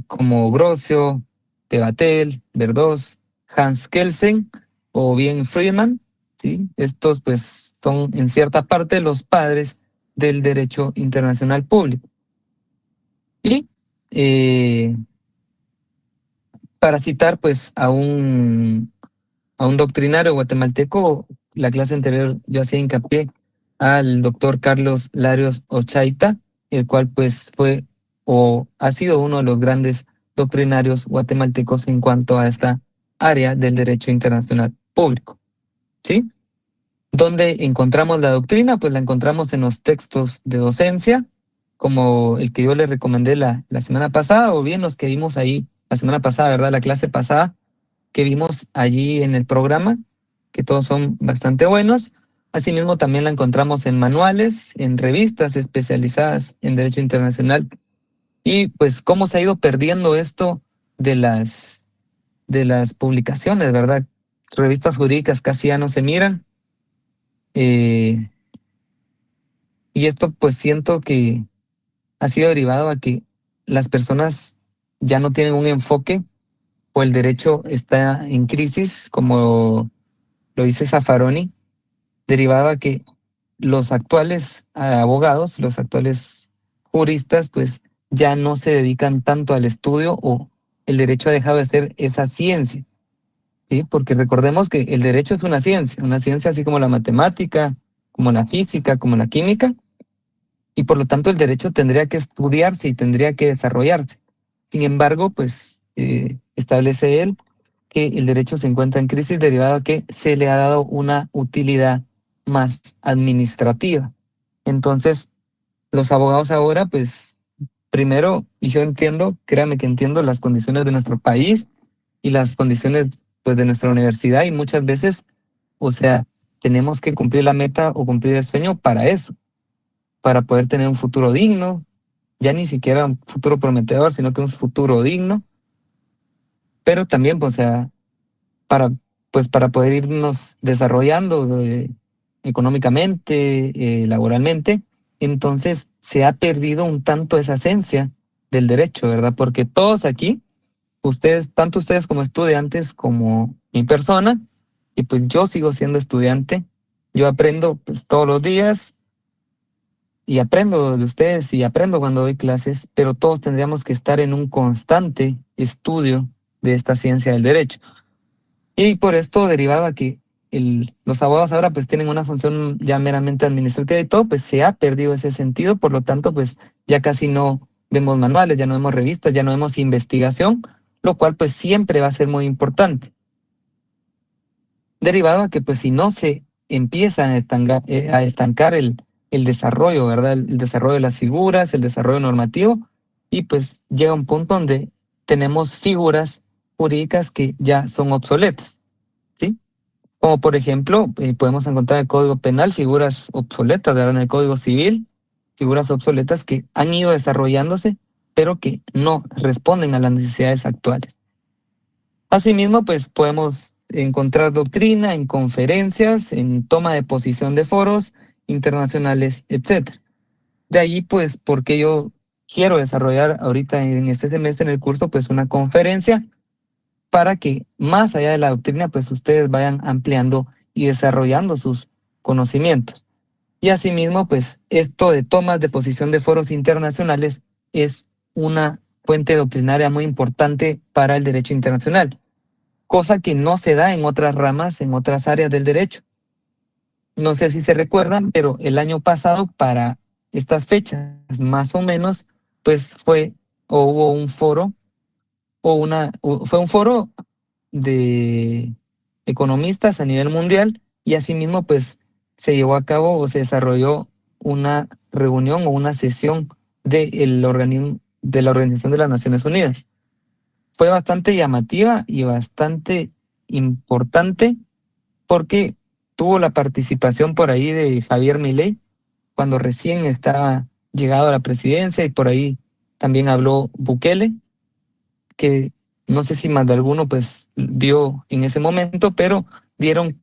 como Grocio, Pevatel, Verdós, Hans Kelsen o bien Friedman, ¿sí? Estos pues son en cierta parte los padres del derecho internacional público. Y para citar pues a un doctrinario guatemalteco, la clase anterior yo hacía hincapié al doctor Carlos Larios Ochaita, el cual pues fue o ha sido uno de los grandes doctrinarios guatemaltecos en cuanto a esta área del derecho internacional público, ¿sí? ¿Dónde encontramos la doctrina? Pues la encontramos en los textos de docencia, como el que yo les recomendé la semana pasada, o bien los que vimos ahí la semana pasada, ¿verdad? La clase pasada que vimos allí en el programa, que todos son bastante buenos. Asimismo, también la encontramos en manuales, en revistas especializadas en derecho internacional. Y pues cómo se ha ido perdiendo esto de las publicaciones, ¿verdad? Revistas jurídicas casi ya no se miran. Y esto pues siento que ha sido derivado a que las personas ya no tienen un enfoque o el derecho está en crisis, como lo dice Zaffaroni, derivado a que los actuales abogados, los actuales juristas, pues ya no se dedican tanto al estudio o el derecho ha dejado de ser esa ciencia, ¿sí? Porque recordemos que el derecho es una ciencia así como la matemática, como la física, como la química, y por lo tanto el derecho tendría que estudiarse y tendría que desarrollarse. Sin embargo, pues establece él que el derecho se encuentra en crisis derivado a que se le ha dado una utilidad más administrativa. Entonces, los abogados ahora, pues, primero, y yo entiendo, créame que entiendo las condiciones de nuestro país y las condiciones, pues, de nuestra universidad y muchas veces, o sea, tenemos que cumplir la meta o cumplir el sueño para eso, para poder tener un futuro digno, ya ni siquiera un futuro prometedor, sino que un futuro digno, pero también, pues, o sea, para poder irnos desarrollando económicamente, laboralmente. Entonces se ha perdido un tanto esa esencia del derecho, ¿verdad? Porque todos aquí, ustedes, tanto ustedes como estudiantes, como mi persona, y pues yo sigo siendo estudiante, yo aprendo pues todos los días y aprendo de ustedes y aprendo cuando doy clases, pero todos tendríamos que estar en un constante estudio de esta ciencia del derecho. Y por esto derivaba que los abogados ahora pues tienen una función ya meramente administrativa y todo, pues se ha perdido ese sentido, por lo tanto pues ya casi no vemos manuales, ya no vemos revistas, ya no vemos investigación, lo cual pues siempre va a ser muy importante. Derivado a que pues si no se empieza a estancar el desarrollo, ¿verdad? El desarrollo de las figuras, el desarrollo normativo, y pues llega un punto donde tenemos figuras jurídicas que ya son obsoletas, ¿sí? Como por ejemplo, podemos encontrar en el Código Penal figuras obsoletas, ¿verdad? En el Código Civil, figuras obsoletas que han ido desarrollándose, pero que no responden a las necesidades actuales. Asimismo, pues podemos encontrar doctrina en conferencias, en toma de posición de foros internacionales, etc. De ahí, pues, porque yo quiero desarrollar ahorita en este semestre en el curso, pues, una conferencia para que más allá de la doctrina, pues, ustedes vayan ampliando y desarrollando sus conocimientos. Y asimismo, pues, esto de tomas de posición de foros internacionales es una fuente doctrinaria muy importante para el derecho internacional, cosa que no se da en otras ramas, en otras áreas del derecho. No sé si se recuerdan, pero el año pasado, para estas fechas, más o menos, pues hubo un foro, fue un foro de economistas a nivel mundial, y asimismo, pues, se llevó a cabo o se desarrolló una reunión o una sesión de la Organización de las Naciones Unidas. Fue bastante llamativa y bastante importante porque tuvo la participación por ahí de Javier Milei cuando recién estaba llegado a la presidencia, y por ahí también habló Bukele, que no sé si más de alguno pues dio en ese momento, pero dieron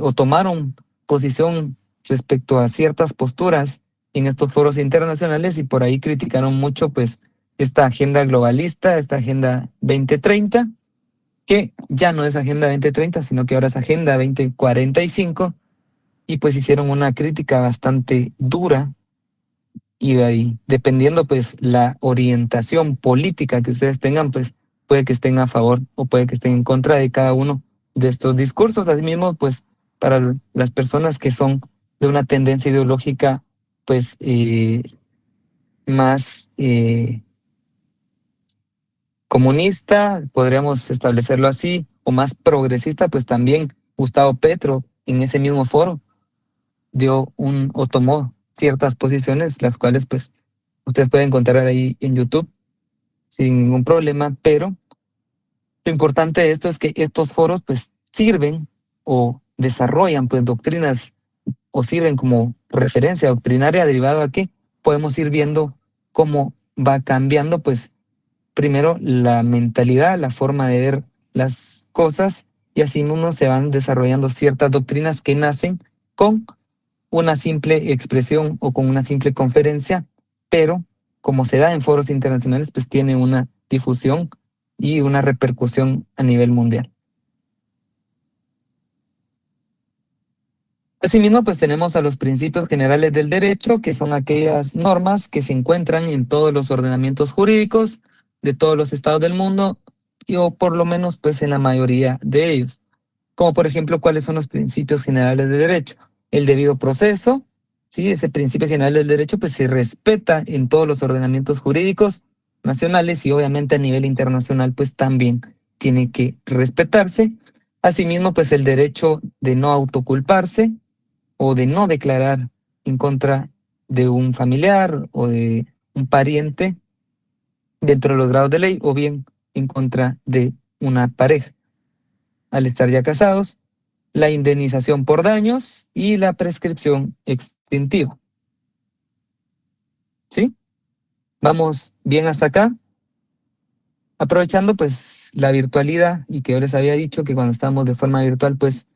o tomaron posición respecto a ciertas posturas en estos foros internacionales, y por ahí criticaron mucho pues esta agenda globalista, esta agenda 2030, que ya no es agenda 2030, sino que ahora es agenda 2045, y pues hicieron una crítica bastante dura, y de ahí, dependiendo pues la orientación política que ustedes tengan, pues puede que estén a favor o puede que estén en contra de cada uno de estos discursos. Asimismo, pues para las personas que son de una tendencia ideológica pues más comunista, podríamos establecerlo así, o más progresista, pues también Gustavo Petro en ese mismo foro tomó ciertas posiciones, las cuales pues ustedes pueden encontrar ahí en YouTube sin ningún problema, pero lo importante de esto es que estos foros pues sirven o desarrollan pues doctrinas o sirven como referencia doctrinaria, derivado a que podemos ir viendo cómo va cambiando pues primero la mentalidad, la forma de ver las cosas, y así mismo se van desarrollando ciertas doctrinas que nacen con una simple expresión o con una simple conferencia, pero como se da en foros internacionales, pues tiene una difusión y una repercusión a nivel mundial. Asimismo, pues tenemos a los principios generales del derecho, que son aquellas normas que se encuentran en todos los ordenamientos jurídicos de todos los estados del mundo, o por lo menos pues en la mayoría de ellos. Como por ejemplo, ¿cuáles son los principios generales del derecho? El debido proceso, ¿sí? Ese principio general del derecho pues se respeta en todos los ordenamientos jurídicos nacionales, y obviamente a nivel internacional pues también tiene que respetarse. Asimismo, pues el derecho de no autoculparse o de no declarar en contra de un familiar o de un pariente dentro de los grados de ley, o bien en contra de una pareja al estar ya casados, la indemnización por daños y la prescripción extintiva. ¿Sí? ¿Vamos bien hasta acá? Aprovechando pues la virtualidad y que yo les había dicho que cuando estábamos de forma virtual pues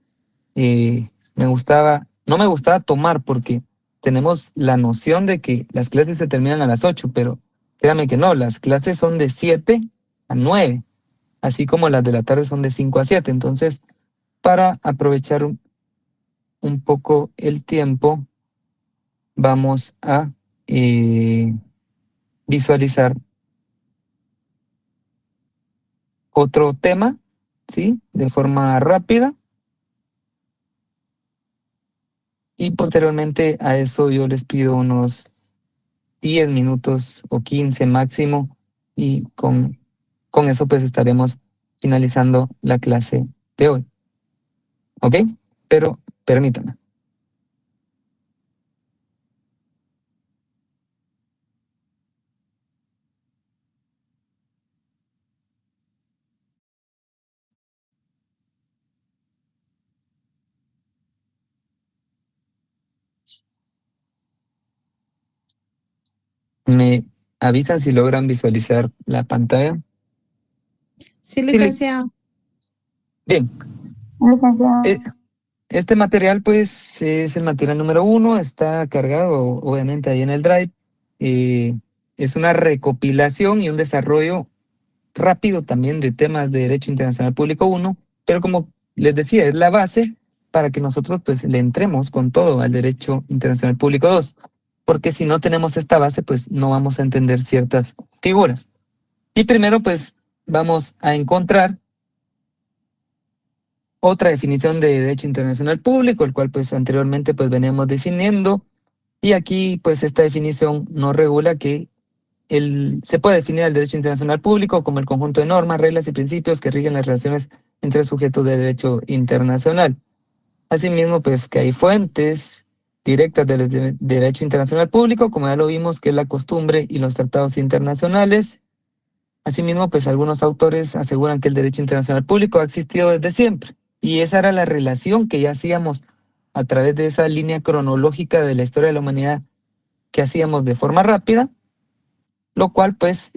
no me gustaba tomar porque tenemos la noción de que las clases se terminan a las 8, pero créanme que no, las clases son de 7 a 9, así como las de la tarde son de 5 a 7. Entonces, para aprovechar un poco el tiempo, vamos a visualizar otro tema, ¿sí? De forma rápida. Y posteriormente a eso yo les pido unos 10 minutos o 15 máximo y con eso pues estaremos finalizando la clase de hoy. ¿Ok? Pero permítanme. ¿Me avisan si logran visualizar la pantalla? Sí, licenciado. Bien. Este material pues es el material número 1, está cargado obviamente ahí en el Drive. Es una recopilación y un desarrollo rápido también de temas de Derecho Internacional Público 1, pero como les decía, es la base para que nosotros pues le entremos con todo al Derecho Internacional Público 2, porque si no tenemos esta base pues no vamos a entender ciertas figuras. Y primero pues vamos a encontrar otra definición de Derecho Internacional Público, el cual pues anteriormente pues veníamos definiendo, y aquí pues esta definición nos regula que se puede definir el derecho internacional público como el conjunto de normas, reglas y principios que rigen las relaciones entre sujetos de derecho internacional. Asimismo, pues que hay fuentes directas del derecho internacional público, como ya lo vimos, que es la costumbre y los tratados internacionales. Asimismo, pues algunos autores aseguran que el derecho internacional público ha existido desde siempre, y esa era la relación que ya hacíamos a través de esa línea cronológica de la historia de la humanidad que hacíamos de forma rápida, lo cual pues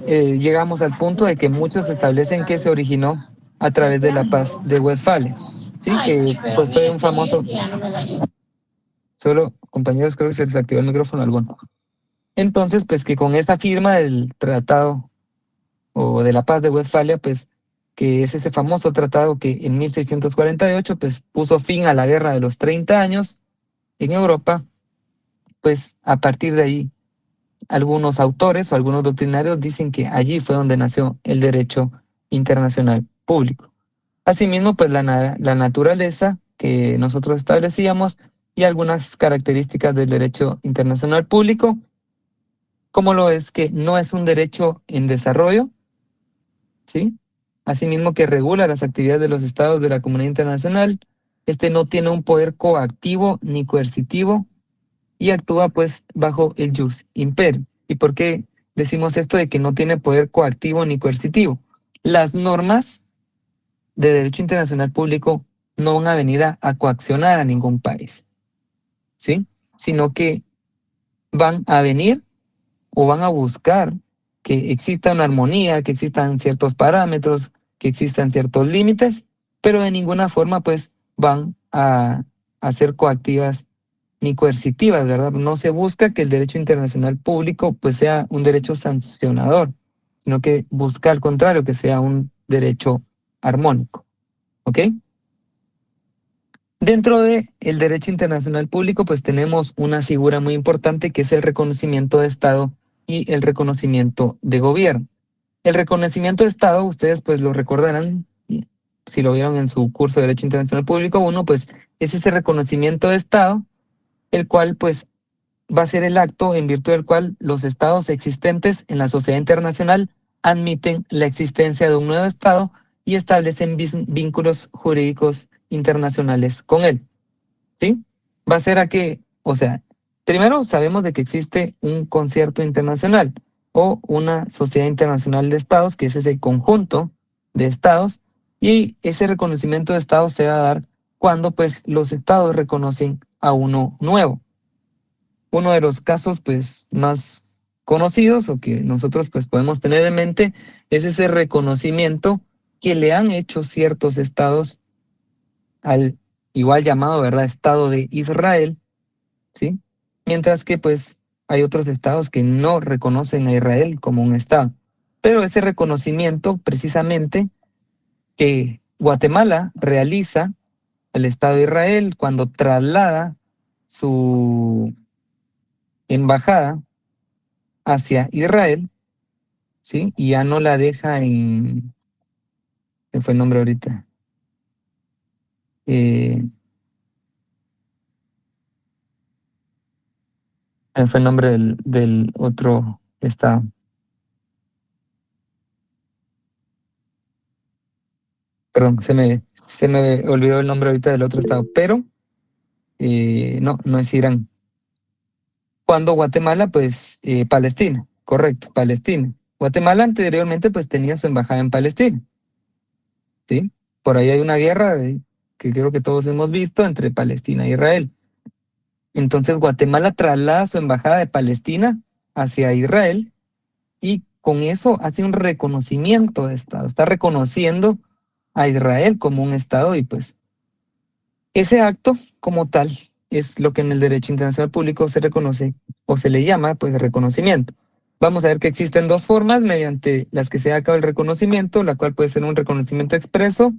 llegamos al punto de que muchos establecen que se originó a través de la Paz de Westfalia, ¿sí? Que pues fue un famoso... Solo, compañeros, creo que se les activó el micrófono alguno. Entonces, pues que con esa firma del tratado o de la Paz de Westfalia, pues que es ese famoso tratado que en 1648 pues puso fin a la Guerra de los 30 años en Europa, pues a partir de ahí algunos autores o algunos doctrinarios dicen que allí fue donde nació el derecho internacional público. Asimismo, pues la naturaleza que nosotros establecíamos y algunas características del derecho internacional público, como lo es que no es un derecho en desarrollo, ¿sí? Asimismo que regula las actividades de los estados de la comunidad internacional, no tiene un poder coactivo ni coercitivo, y actúa pues bajo el jus imperio. ¿Y por qué decimos esto de que no tiene poder coactivo ni coercitivo? Las normas de derecho internacional público no van a venir a coaccionar a ningún país, ¿sí? Sino que van a venir o van a buscar que exista una armonía, que existan ciertos parámetros, que existan ciertos límites, pero de ninguna forma pues van a ser coactivas ni coercitivas, ¿verdad? No se busca que el derecho internacional público pues sea un derecho sancionador, sino que busca al contrario, que sea un derecho armónico, ¿ok? Dentro del derecho internacional público pues tenemos una figura muy importante que es el reconocimiento de Estado y el reconocimiento de gobierno. El reconocimiento de Estado, ustedes pues lo recordarán, si lo vieron en su curso de Derecho Internacional Público 1, pues es ese reconocimiento de Estado, el cual pues va a ser el acto en virtud del cual los estados existentes en la sociedad internacional admiten la existencia de un nuevo estado y establecen vínculos jurídicos internacionales con él, ¿sí? Va a ser a que, o sea, primero sabemos de que existe un concierto internacional o una sociedad internacional de estados, que es ese conjunto de estados, y ese reconocimiento de estados se va a dar cuando pues los estados reconocen a uno nuevo. uno de los casos pues más conocidos o que nosotros pues podemos tener en mente es ese reconocimiento que le han hecho ciertos estados al igual llamado, ¿verdad?, Estado de Israel, ¿sí? Mientras que pues hay otros estados que no reconocen a Israel como un estado. Pero ese reconocimiento precisamente que Guatemala realiza al Estado de Israel cuando traslada su embajada hacia Israel, ¿sí? Y ya no la deja en... ¿Qué fue el nombre ahorita? Fue el nombre del otro estado. Perdón, se me olvidó el nombre ahorita del otro estado, pero no es Irán. Cuando Guatemala, pues, Palestina, correcto, Palestina. Guatemala anteriormente, pues, tenía su embajada en Palestina, ¿sí? Por ahí hay una guerra que creo que todos hemos visto entre Palestina e Israel. Entonces, Guatemala traslada su embajada de Palestina hacia Israel y con eso hace un reconocimiento de Estado. Está reconociendo a Israel como un Estado y pues ese acto como tal es lo que en el derecho internacional público se reconoce o se le llama pues reconocimiento. Vamos a ver que existen dos formas mediante las que se da a cabo el reconocimiento, la cual puede ser un reconocimiento expreso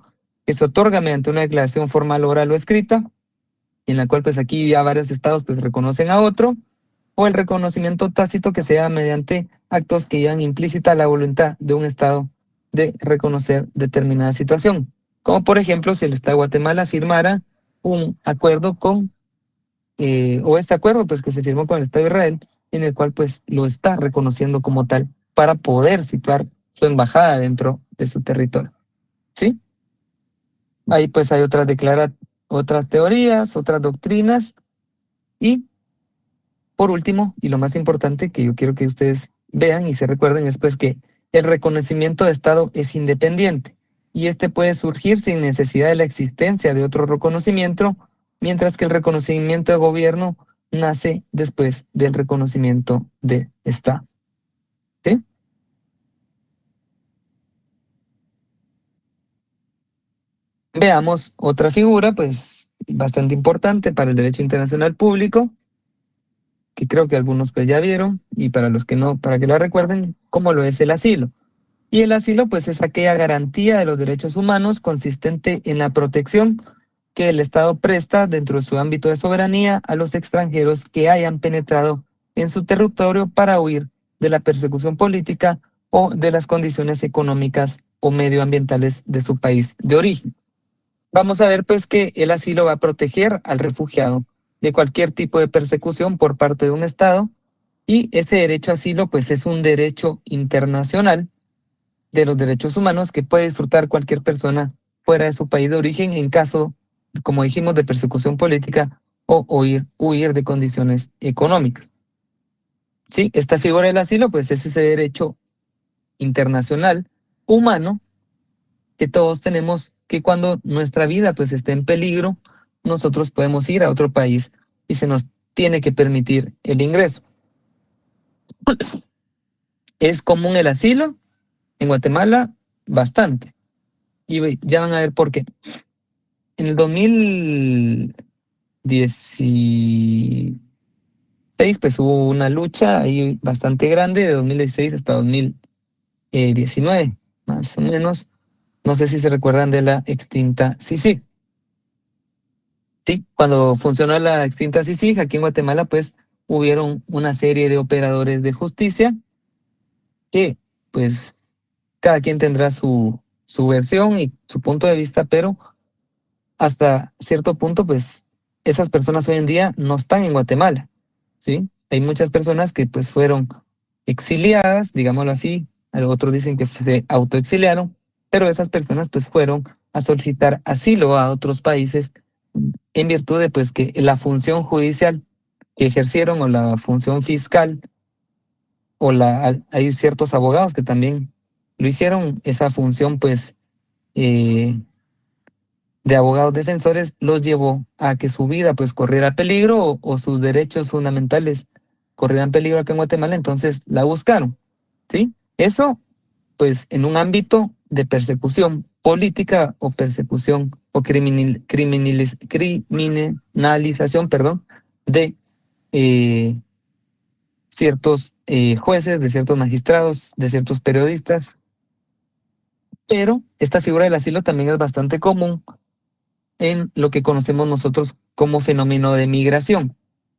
que se otorga mediante una declaración formal, oral o escrita, en la cual pues aquí ya varios estados pues reconocen a otro, o el reconocimiento tácito que se da mediante actos que llevan implícita la voluntad de un estado de reconocer determinada situación. Como por ejemplo si el estado de Guatemala firmara un acuerdo o este acuerdo pues que se firmó con el Estado de Israel, en el cual pues lo está reconociendo como tal para poder situar su embajada dentro de su territorio. ¿Sí? Ahí pues hay otras teorías, otras doctrinas y por último, y lo más importante que yo quiero que ustedes vean y se recuerden es pues que el reconocimiento de Estado es independiente y este puede surgir sin necesidad de la existencia de otro reconocimiento, mientras que el reconocimiento de gobierno nace después del reconocimiento de Estado. ¿Sí? Veamos otra figura, pues, bastante importante para el derecho internacional público, que creo que algunos pues ya vieron, y para los que no, para que la recuerden, como lo es el asilo. Y el asilo, pues, es aquella garantía de los derechos humanos consistente en la protección que el Estado presta dentro de su ámbito de soberanía a los extranjeros que hayan penetrado en su territorio para huir de la persecución política o de las condiciones económicas o medioambientales de su país de origen. Vamos a ver, pues, que el asilo va a proteger al refugiado de cualquier tipo de persecución por parte de un Estado y ese derecho a asilo, pues, es un derecho internacional de los derechos humanos que puede disfrutar cualquier persona fuera de su país de origen en caso, como dijimos, de persecución política o huir de condiciones económicas. Sí, esta figura del asilo, pues es ese derecho internacional humano que todos tenemos, que cuando nuestra vida pues esté en peligro, nosotros podemos ir a otro país y se nos tiene que permitir el ingreso. ¿Es común el asilo? En Guatemala, bastante. Y ya van a ver por qué. En el 2016, pues hubo una lucha ahí bastante grande, de 2016 hasta 2019, más o menos. No sé si se recuerdan de la extinta CICIG. Sí, cuando funcionó la extinta CICIG, aquí en Guatemala, pues hubieron una serie de operadores de justicia que, pues, cada quien tendrá su versión y su punto de vista, pero hasta cierto punto, pues, esas personas hoy en día no están en Guatemala, ¿sí? Hay muchas personas que, pues, fueron exiliadas, digámoslo así, otros dicen que se autoexiliaron, pero esas personas, pues, fueron a solicitar asilo a otros países en virtud de, pues, que la función judicial que ejercieron o la función fiscal o hay ciertos abogados que también lo hicieron, esa función, pues, de abogados defensores los llevó a que su vida pues corriera peligro o sus derechos fundamentales corrieran peligro acá en Guatemala, entonces la buscaron, ¿sí? Eso pues en un ámbito de persecución política o persecución o criminalización, perdón, de ciertos jueces, de ciertos magistrados, de ciertos periodistas. Pero esta figura del asilo también es bastante común en lo que conocemos nosotros como fenómeno de migración.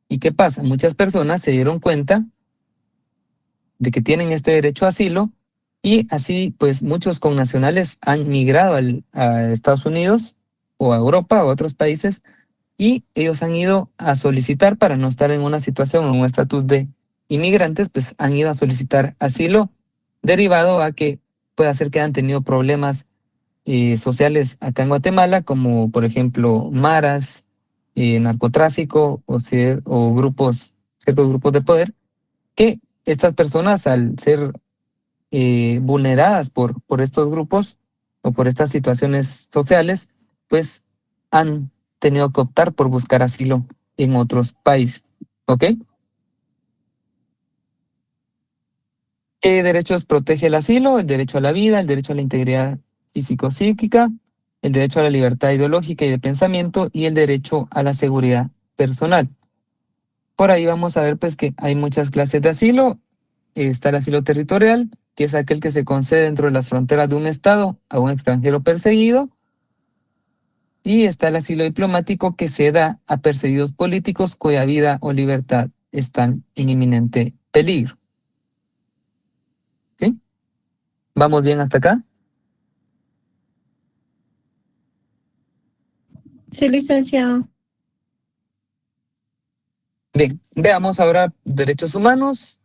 ¿Y qué pasa? Muchas personas se dieron cuenta de que tienen este derecho a asilo y así pues muchos connacionales han migrado a Estados Unidos o a Europa o a otros países y ellos han ido a solicitar, para no estar en una situación o en un estatus de inmigrantes, pues han ido a solicitar asilo derivado a que puede ser que hayan tenido problemas sociales acá en Guatemala, como por ejemplo maras, narcotráfico o ciertos grupos de poder, que estas personas al ser vulneradas por estos grupos o por estas situaciones sociales, pues han tenido que optar por buscar asilo en otros países. ¿Ok? ¿Qué derechos protege el asilo? El derecho a la vida, el derecho a la integridad físico-psíquica, el derecho a la libertad ideológica y de pensamiento y el derecho a la seguridad personal. Por ahí vamos a ver pues que hay muchas clases de asilo. Está el asilo territorial, que es aquel que se concede dentro de las fronteras de un estado a un extranjero perseguido. Y está el asilo diplomático, que se da a perseguidos políticos cuya vida o libertad están en inminente peligro. ¿Sí? ¿Vamos bien hasta acá? Sí, licenciado. Bien, veamos ahora derechos humanos.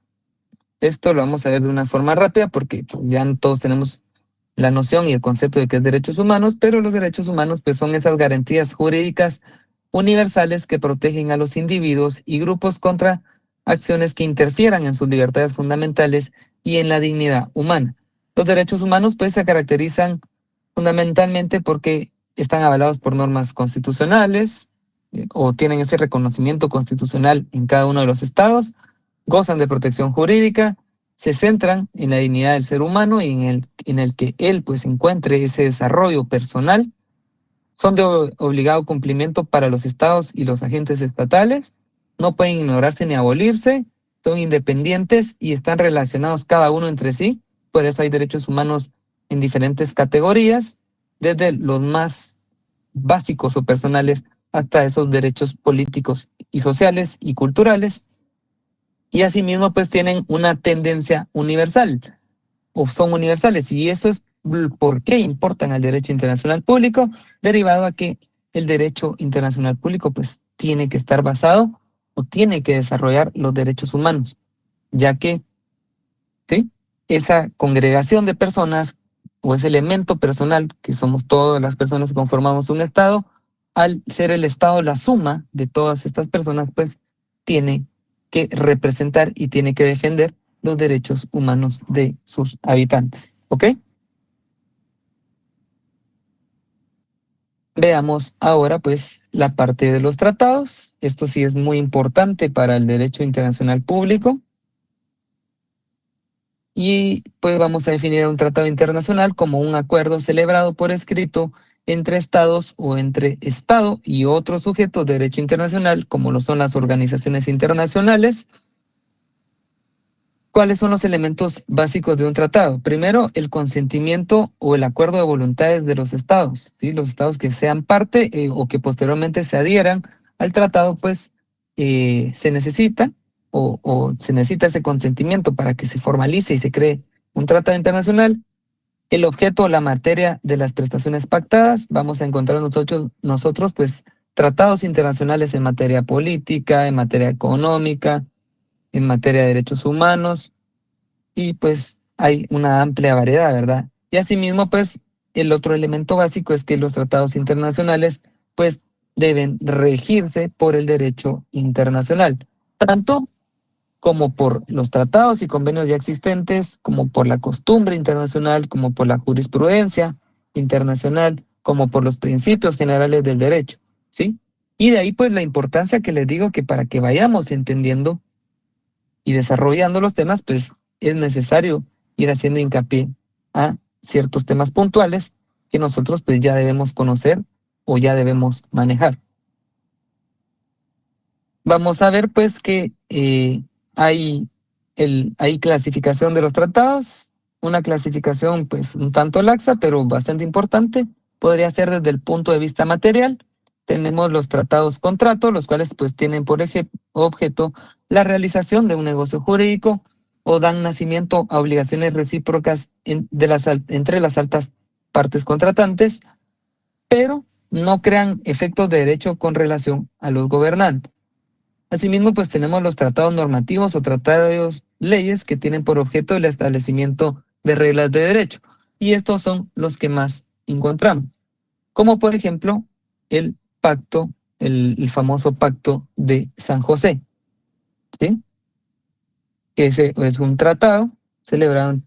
Esto lo vamos a ver de una forma rápida porque pues, ya todos tenemos la noción y el concepto de qué es derechos humanos, pero los derechos humanos pues son esas garantías jurídicas universales que protegen a los individuos y grupos contra acciones que interfieran en sus libertades fundamentales y en la dignidad humana. Los derechos humanos pues se caracterizan fundamentalmente porque están avalados por normas constitucionales o tienen ese reconocimiento constitucional en cada uno de los estados, gozan de protección jurídica, se centran en la dignidad del ser humano y en el que él pues encuentre ese desarrollo personal, son de obligado cumplimiento para los estados y los agentes estatales, no pueden ignorarse ni abolirse, son independientes y están relacionados cada uno entre sí, por eso hay derechos humanos en diferentes categorías, desde los más básicos o personales hasta esos derechos políticos y sociales y culturales, y asimismo pues tienen una tendencia universal o son universales, y eso es por qué importan al derecho internacional público, derivado a que el derecho internacional público pues tiene que estar basado o tiene que desarrollar los derechos humanos, ya que ¿sí? Esa congregación de personas o ese elemento personal que somos todas las personas que conformamos un Estado, al ser el Estado la suma de todas estas personas, pues tiene que representar y tiene que defender los derechos humanos de sus habitantes. ¿Ok? Veamos ahora pues la parte de los tratados. Esto sí es muy importante para el derecho internacional público. Y pues vamos a definir un tratado internacional como un acuerdo celebrado por escrito entre estados o entre Estado y otros sujetos de derecho internacional, como lo son las organizaciones internacionales. ¿Cuáles son los elementos básicos de un tratado? Primero, el consentimiento o el acuerdo de voluntades de los estados, ¿sí? Los estados que sean parte o que posteriormente se adhieran al tratado, pues se necesita se necesita ese consentimiento para que se formalice y se cree un tratado internacional. El objeto o la materia de las prestaciones pactadas, vamos a encontrar nosotros pues tratados internacionales en materia política, en materia económica, en materia de derechos humanos, y pues hay una amplia variedad, ¿verdad? Y asimismo, pues, el otro elemento básico es que los tratados internacionales, pues, deben regirse por el derecho internacional, tanto como por los tratados y convenios ya existentes, como por la costumbre internacional, como por la jurisprudencia internacional, como por los principios generales del derecho, ¿sí? Y de ahí pues la importancia que les digo que para que vayamos entendiendo y desarrollando los temas, pues es necesario ir haciendo hincapié a ciertos temas puntuales que nosotros pues ya debemos conocer o ya debemos manejar. Vamos a ver pues que hay clasificación de los tratados, una clasificación pues un tanto laxa, pero bastante importante. Podría ser desde el punto de vista material. Tenemos los tratados contratos, los cuales pues tienen por objeto la realización de un negocio jurídico o dan nacimiento a obligaciones recíprocas entre las altas partes contratantes, pero no crean efectos de derecho con relación a los gobernantes. Asimismo, pues tenemos los tratados normativos o tratados leyes que tienen por objeto el establecimiento de reglas de derecho. Y estos son los que más encontramos. Como por ejemplo, el pacto, el famoso Pacto de San José, ¿sí? Que es un tratado celebrado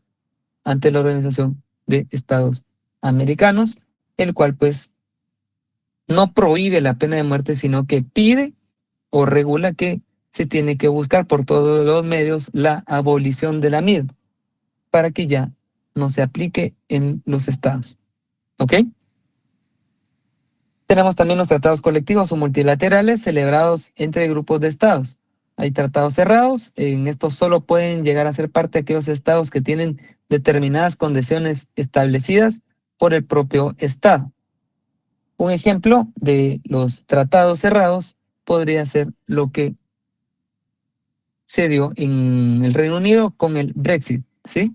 ante la Organización de Estados Americanos, el cual pues no prohíbe la pena de muerte, sino que pide o regula que se tiene que buscar por todos los medios la abolición de la misma para que ya no se aplique en los estados. ¿Ok? Tenemos también los tratados colectivos o multilaterales celebrados entre grupos de estados. Hay tratados cerrados, en estos solo pueden llegar a ser parte de aquellos estados que tienen determinadas condiciones establecidas por el propio estado. Un ejemplo de los tratados cerrados podría ser lo que se dio en el Reino Unido con el Brexit, ¿sí?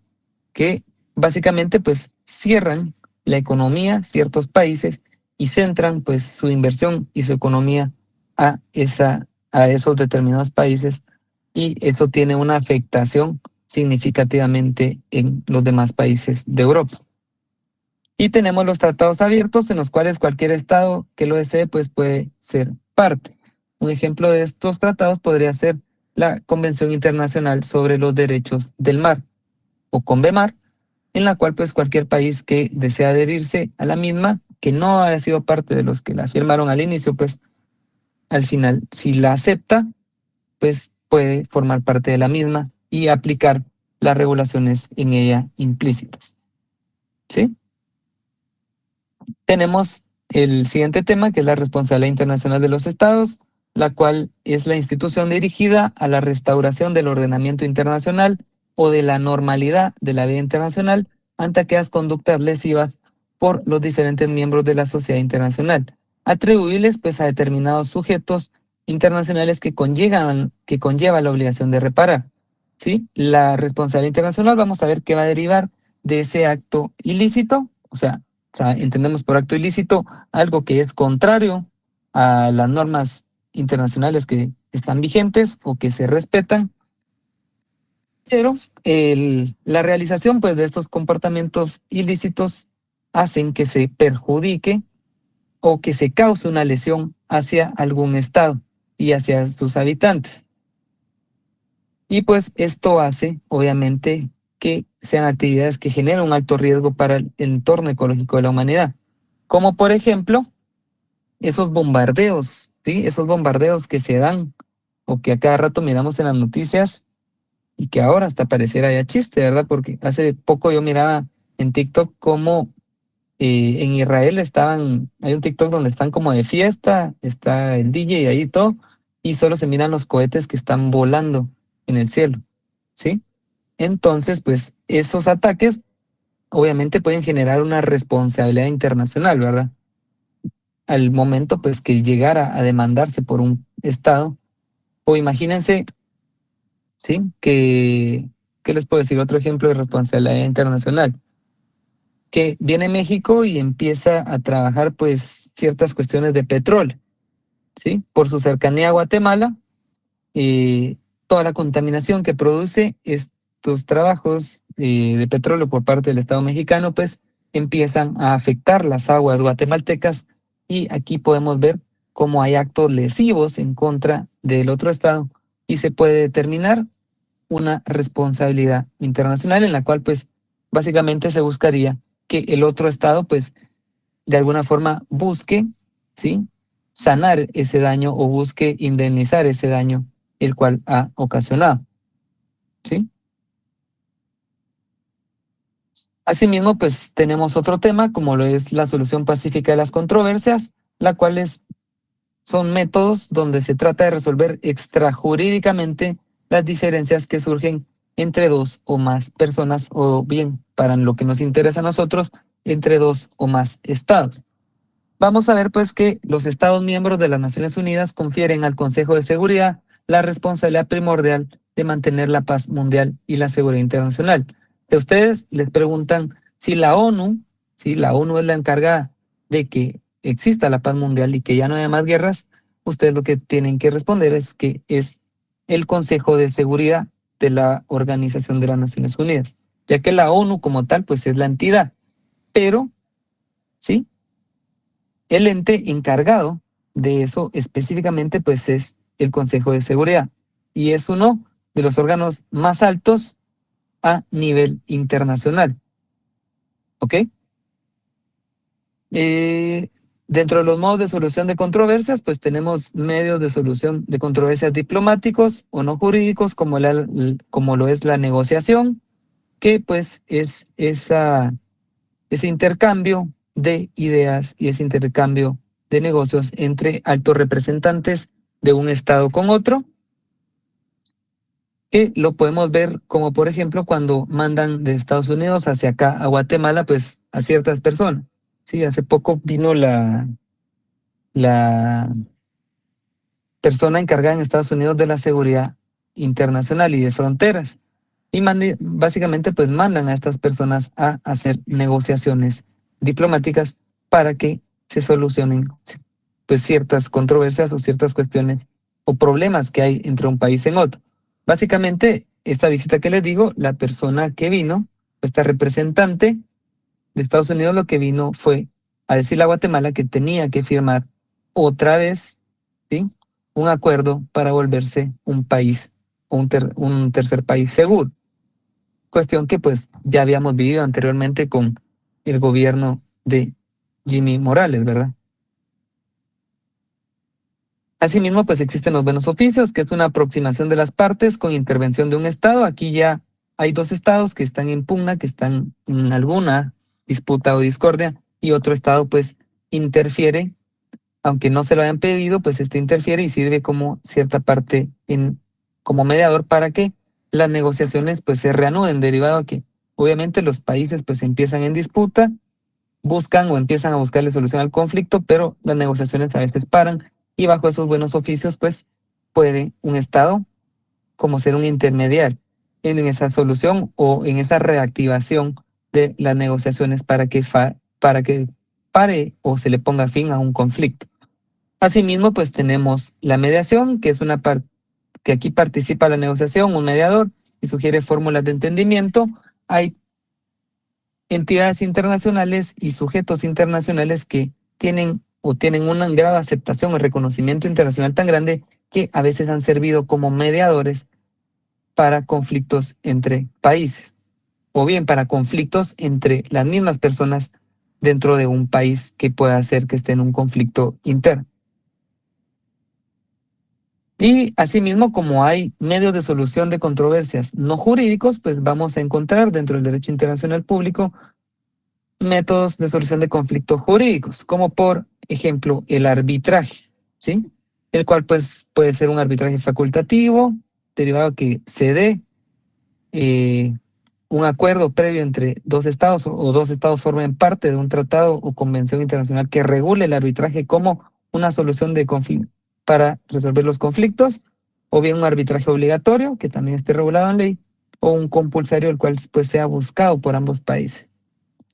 Que básicamente pues cierran la economía, ciertos países, y centran pues su inversión y su economía a esos determinados países, y eso tiene una afectación significativamente en los demás países de Europa. Y tenemos los tratados abiertos en los cuales cualquier estado que lo desee pues puede ser parte. Un ejemplo de estos tratados podría ser la Convención Internacional sobre los Derechos del Mar, o CONVEMAR, en la cual pues cualquier país que desea adherirse a la misma, que no haya sido parte de los que la firmaron al inicio, pues al final, si la acepta, pues puede formar parte de la misma y aplicar las regulaciones en ella implícitas. ¿Sí? Tenemos el siguiente tema, que es la responsabilidad internacional de los estados, la cual es la institución dirigida a la restauración del ordenamiento internacional o de la normalidad de la vida internacional ante aquellas conductas lesivas por los diferentes miembros de la sociedad internacional, atribuibles pues a determinados sujetos internacionales que conlleva la obligación de reparar. ¿Sí? La responsabilidad internacional, vamos a ver qué va a derivar de ese acto ilícito, o sea, entendemos por acto ilícito algo que es contrario a las normas internacionales que están vigentes o que se respetan, pero la realización pues de estos comportamientos ilícitos hacen que se perjudique o que se cause una lesión hacia algún estado y hacia sus habitantes. Y pues esto hace, obviamente, que sean actividades que generan un alto riesgo para el entorno ecológico de la humanidad. Como por ejemplo, esos bombardeos, ¿sí? Esos bombardeos que se dan o que a cada rato miramos en las noticias y que ahora hasta pareciera ya chiste, ¿verdad? Porque hace poco yo miraba en TikTok cómo en Israel hay un TikTok donde están como de fiesta, está el DJ ahí y todo, y solo se miran los cohetes que están volando en el cielo, ¿sí? Entonces, pues esos ataques obviamente pueden generar una responsabilidad internacional, ¿verdad? Al momento, pues, que llegara a demandarse por un Estado, o imagínense, ¿sí? ¿Qué les puedo decir? Otro ejemplo de responsabilidad internacional. Que viene México y empieza a trabajar, pues, ciertas cuestiones de petróleo, ¿sí? Por su cercanía a Guatemala, toda la contaminación que produce estos trabajos de petróleo por parte del Estado mexicano, pues empiezan a afectar las aguas guatemaltecas, y aquí podemos ver cómo hay actos lesivos en contra del otro Estado y se puede determinar una responsabilidad internacional en la cual pues básicamente se buscaría que el otro Estado pues de alguna forma busque, ¿sí?, sanar ese daño o busque indemnizar ese daño el cual ha ocasionado, ¿sí? Asimismo, pues tenemos otro tema como lo es la solución pacífica de las controversias, la cual son métodos donde se trata de resolver extrajurídicamente las diferencias que surgen entre dos o más personas, o bien, para lo que nos interesa a nosotros, entre dos o más estados. Vamos a ver pues que los Estados miembros de las Naciones Unidas confieren al Consejo de Seguridad la responsabilidad primordial de mantener la paz mundial y la seguridad internacional. Si a ustedes les preguntan si la ONU es la encargada de que exista la paz mundial y que ya no haya más guerras, ustedes lo que tienen que responder es que es el Consejo de Seguridad de la Organización de las Naciones Unidas, ya que la ONU como tal pues es la entidad, pero, ¿sí?, el ente encargado de eso específicamente pues es el Consejo de Seguridad y es uno de los órganos más altos a nivel internacional. ¿Ok? Dentro de los modos de solución de controversias, pues tenemos medios de solución de controversias diplomáticos o no jurídicos, como lo es la negociación, que pues es ese intercambio de ideas y ese intercambio de negocios entre altos representantes de un estado con otro, que lo podemos ver como por ejemplo cuando mandan de Estados Unidos hacia acá a Guatemala pues a ciertas personas. Sí, hace poco vino la persona encargada en Estados Unidos de la seguridad internacional y de fronteras y básicamente pues mandan a estas personas a hacer negociaciones diplomáticas para que se solucionen pues ciertas controversias o ciertas cuestiones o problemas que hay entre un país en otro. Básicamente, esta visita que les digo, la persona que vino, esta representante de Estados Unidos, lo que vino fue a decirle a Guatemala que tenía que firmar otra vez, ¿sí?, un acuerdo para volverse un país o un tercer país seguro. Cuestión que pues ya habíamos vivido anteriormente con el gobierno de Jimmy Morales, ¿verdad? Asimismo, pues existen los buenos oficios, que es una aproximación de las partes con intervención de un estado. Aquí ya hay dos estados que están en pugna, que están en alguna disputa o discordia, y otro estado pues interfiere, aunque no se lo hayan pedido, pues interfiere y sirve como cierta parte como mediador para que las negociaciones pues se reanuden, derivado a que obviamente los países pues empiezan en disputa, buscan o empiezan a buscarle solución al conflicto, pero las negociaciones a veces paran y bajo esos buenos oficios pues puede un estado como ser un intermediario en esa solución o en esa reactivación de las negociaciones para que pare o se le ponga fin a un conflicto. Asimismo, pues tenemos la mediación, que es una parte que aquí participa la negociación, un mediador, y sugiere fórmulas de entendimiento. Hay entidades internacionales y sujetos internacionales que tienen un grado de aceptación o reconocimiento internacional tan grande que a veces han servido como mediadores para conflictos entre países, o bien para conflictos entre las mismas personas dentro de un país que pueda hacer que esté en un conflicto interno. Y asimismo, como hay medios de solución de controversias no jurídicos, pues vamos a encontrar dentro del derecho internacional público métodos de solución de conflictos jurídicos, como por ejemplo el arbitraje, ¿sí?, el cual pues puede ser un arbitraje facultativo, derivado que se dé un acuerdo previo entre dos estados o dos estados formen parte de un tratado o convención internacional que regule el arbitraje como una solución de conflicto para resolver los conflictos, o bien un arbitraje obligatorio que también esté regulado en ley, o un compulsorio el cual pues sea buscado por ambos países,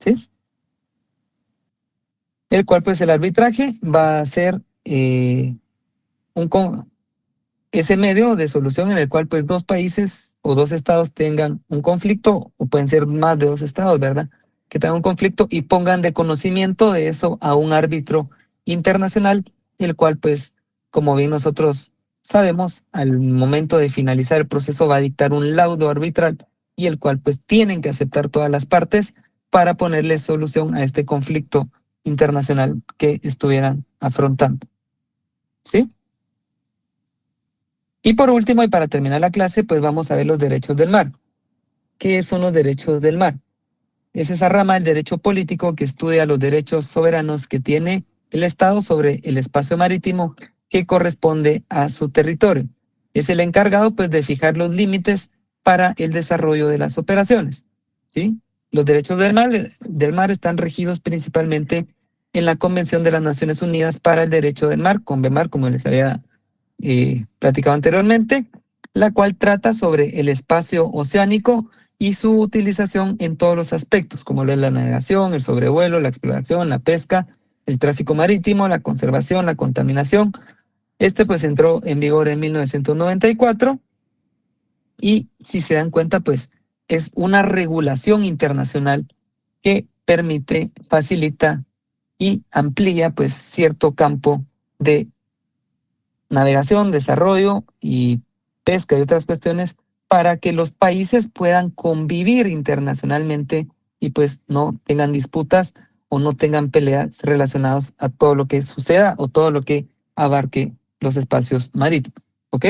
¿sí? El cual pues el arbitraje va a ser ese medio de solución en el cual pues dos países o dos estados tengan un conflicto, o pueden ser más de dos estados, ¿verdad?, que tengan un conflicto y pongan de conocimiento de eso a un árbitro internacional, el cual pues, como bien nosotros sabemos, al momento de finalizar el proceso va a dictar un laudo arbitral y el cual pues tienen que aceptar todas las partes para ponerle solución a este conflicto internacional que estuvieran afrontando. ¿Sí? Y por último, y para terminar la clase, pues vamos a ver los derechos del mar. ¿Qué son los derechos del mar? Es esa rama del derecho político que estudia los derechos soberanos que tiene el Estado sobre el espacio marítimo que corresponde a su territorio. Es el encargado, pues, de fijar los límites para el desarrollo de las operaciones, ¿sí? Los derechos del mar están regidos principalmente en la Convención de las Naciones Unidas para el Derecho del Mar, CONVEMAR, como les había platicado anteriormente, la cual trata sobre el espacio oceánico y su utilización en todos los aspectos, como lo es la navegación, el sobrevuelo, la exploración, la pesca, el tráfico marítimo, la conservación, la contaminación. Este pues entró en vigor en 1994 y si se dan cuenta pues es una regulación internacional que permite, facilita y amplía pues cierto campo de navegación, desarrollo y pesca y otras cuestiones para que los países puedan convivir internacionalmente y pues no tengan disputas o no tengan peleas relacionadas a todo lo que suceda o todo lo que abarque los espacios marítimos, ¿ok?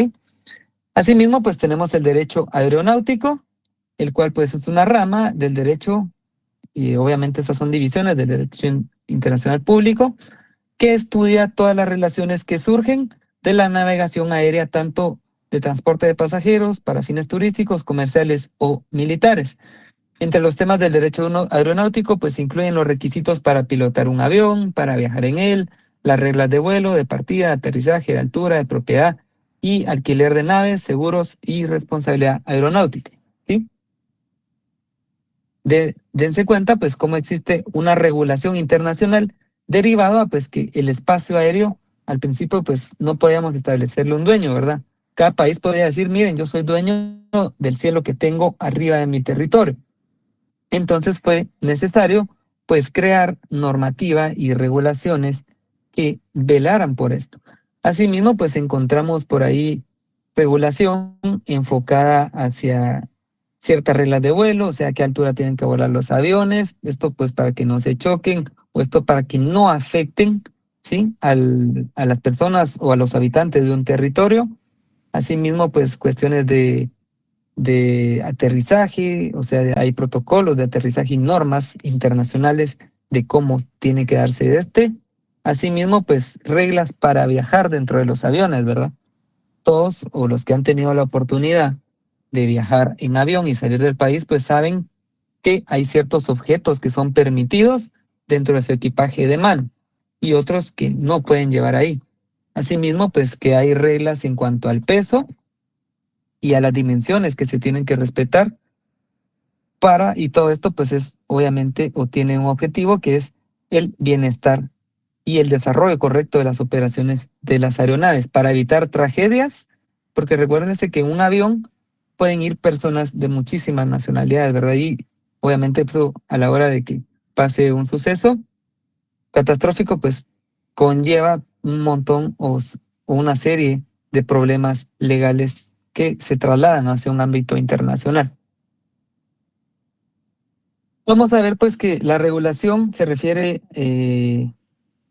Asimismo, pues tenemos el derecho aeronáutico, el cual pues es una rama del derecho, y obviamente estas son divisiones del derecho internacional público, que estudia todas las relaciones que surgen de la navegación aérea, tanto de transporte de pasajeros para fines turísticos, comerciales o militares. Entre los temas del derecho aeronáutico, pues incluyen los requisitos para pilotar un avión, para viajar en él, las reglas de vuelo, de partida, de aterrizaje, de altura, de propiedad y alquiler de naves, seguros y responsabilidad aeronáutica, ¿sí? Dense cuenta, pues, cómo existe una regulación internacional derivada, pues, que el espacio aéreo, al principio, pues, no podíamos establecerle un dueño, ¿verdad? Cada país podía decir, miren, yo soy dueño del cielo que tengo arriba de mi territorio. Entonces fue necesario, pues, crear normativa y regulaciones que velaran por esto. Asimismo, pues, encontramos por ahí regulación enfocada hacia ciertas reglas de vuelo, o sea, a qué altura tienen que volar los aviones, esto pues para que no se choquen, o esto para que no afecten, ¿sí? A las personas o a los habitantes de un territorio. Asimismo, pues cuestiones de aterrizaje, o sea, hay protocolos de aterrizaje y normas internacionales de cómo tiene que darse este. Asimismo, pues reglas para viajar dentro de los aviones, ¿verdad? Todos o los que han tenido la oportunidad de viajar en avión y salir del país, pues saben que hay ciertos objetos que son permitidos dentro de su equipaje de mano y otros que no pueden llevar ahí. Asimismo, pues que hay reglas en cuanto al peso y a las dimensiones que se tienen que respetar y todo esto pues es obviamente o tiene un objetivo que es el bienestar y el desarrollo correcto de las operaciones de las aeronaves para evitar tragedias, porque recuérdense que en un avión pueden ir personas de muchísimas nacionalidades, ¿verdad? Y obviamente eso a la hora de que pase un suceso catastrófico, pues conlleva un montón o una serie de problemas legales que se trasladan hacia un ámbito internacional. Vamos a ver pues que la regulación se refiere,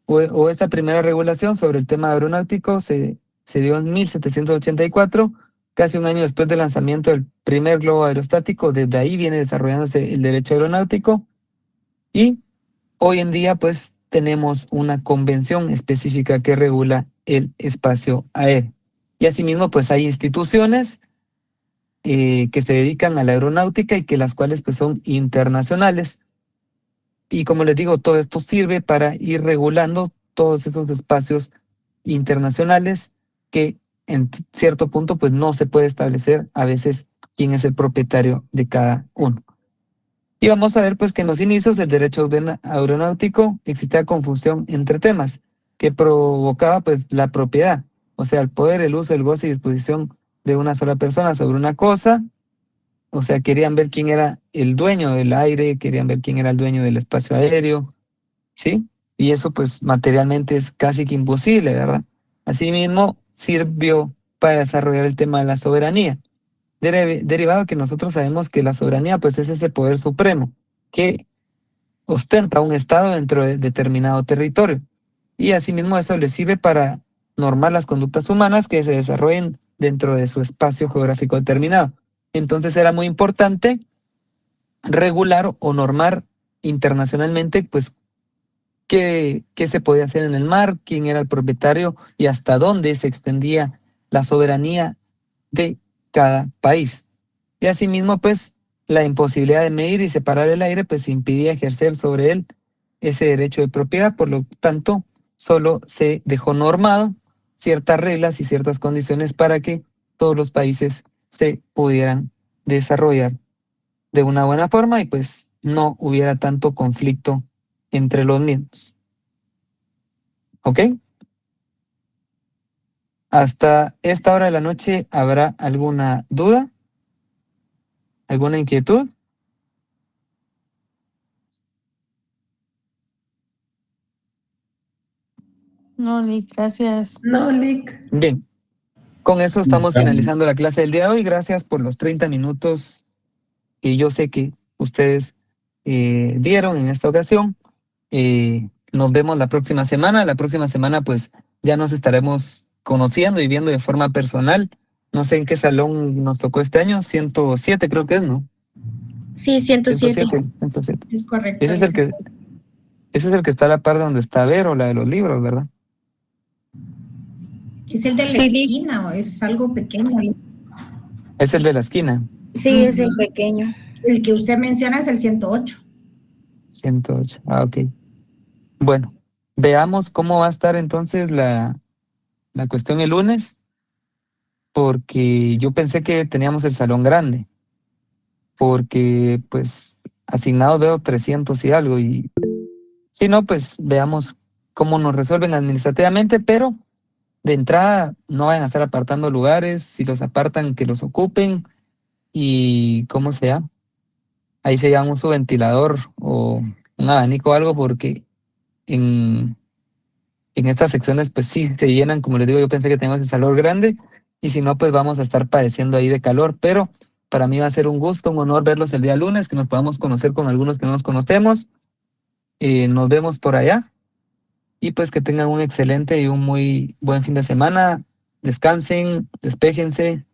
o esta primera regulación sobre el tema aeronáutico se dio en 1784, casi un año después del lanzamiento del primer globo aerostático. Desde ahí viene desarrollándose el derecho aeronáutico y hoy en día pues tenemos una convención específica que regula el espacio aéreo. Y asimismo pues hay instituciones que se dedican a la aeronáutica y que las cuales pues son internacionales. Y como les digo, todo esto sirve para ir regulando todos esos espacios internacionales que en cierto punto pues no se puede establecer a veces quién es el propietario de cada uno. Y vamos a ver pues que en los inicios del derecho aeronáutico existía confusión entre temas que provocaba pues la propiedad, o sea, el poder, el uso, el goce y disposición de una sola persona sobre una cosa. O sea, querían ver quién era el dueño del aire, querían ver quién era el dueño del espacio aéreo, ¿sí? Y eso pues materialmente es casi que imposible, ¿verdad? Asimismo, sirvió para desarrollar el tema de la soberanía, derivado que nosotros sabemos que la soberanía pues es ese poder supremo que ostenta un estado dentro de determinado territorio. Y asimismo eso le sirve para normar las conductas humanas que se desarrollen dentro de su espacio geográfico determinado. Entonces era muy importante regular o normar internacionalmente, pues, qué se podía hacer en el mar, quién era el propietario y hasta dónde se extendía la soberanía de cada país. Y asimismo, pues, la imposibilidad de medir y separar el aire, pues, impidía ejercer sobre él ese derecho de propiedad. Por lo tanto, solo se dejó normado ciertas reglas y ciertas condiciones para que todos los países se pudieran desarrollar de una buena forma y pues no hubiera tanto conflicto entre los mismos. ¿Ok? Hasta esta hora de la noche, ¿habrá alguna duda? ¿Alguna inquietud? No, Lick, gracias. No, Lick. Bien, con eso estamos finalizando la clase del día de hoy. Gracias por los 30 minutos que yo sé que ustedes dieron en esta ocasión. Nos vemos la próxima semana. La próxima semana pues ya nos estaremos conociendo y viendo de forma personal. No sé en qué salón nos tocó este año, 107 creo que es, ¿no? Sí, 107. 107. Es correcto. Ese es el que está a la par de donde está Vero, la de los libros, ¿verdad? ¿Es el de la Sí, Lick. esquina o es algo pequeño? Lick? Es el de la esquina, Sí, es el pequeño. El que usted menciona es el 108. 108. Ah, ok. Bueno, veamos cómo va a estar entonces la cuestión el lunes, porque yo pensé que teníamos el salón grande, porque pues asignados veo 300 y algo, y si no, pues veamos cómo nos resuelven administrativamente, pero de entrada no vayan a estar apartando lugares, si los apartan que los ocupen, y cómo sea, ahí se llama un subventilador o un abanico o algo, porque en estas secciones pues sí se llenan, como les digo, yo pensé que teníamos el salón grande, y si no, pues vamos a estar padeciendo ahí de calor, pero para mí va a ser un gusto, un honor verlos el día lunes, que nos podamos conocer con algunos que no nos conocemos. Nos vemos por allá, y pues que tengan un excelente y un muy buen fin de semana. Descansen, despéjense,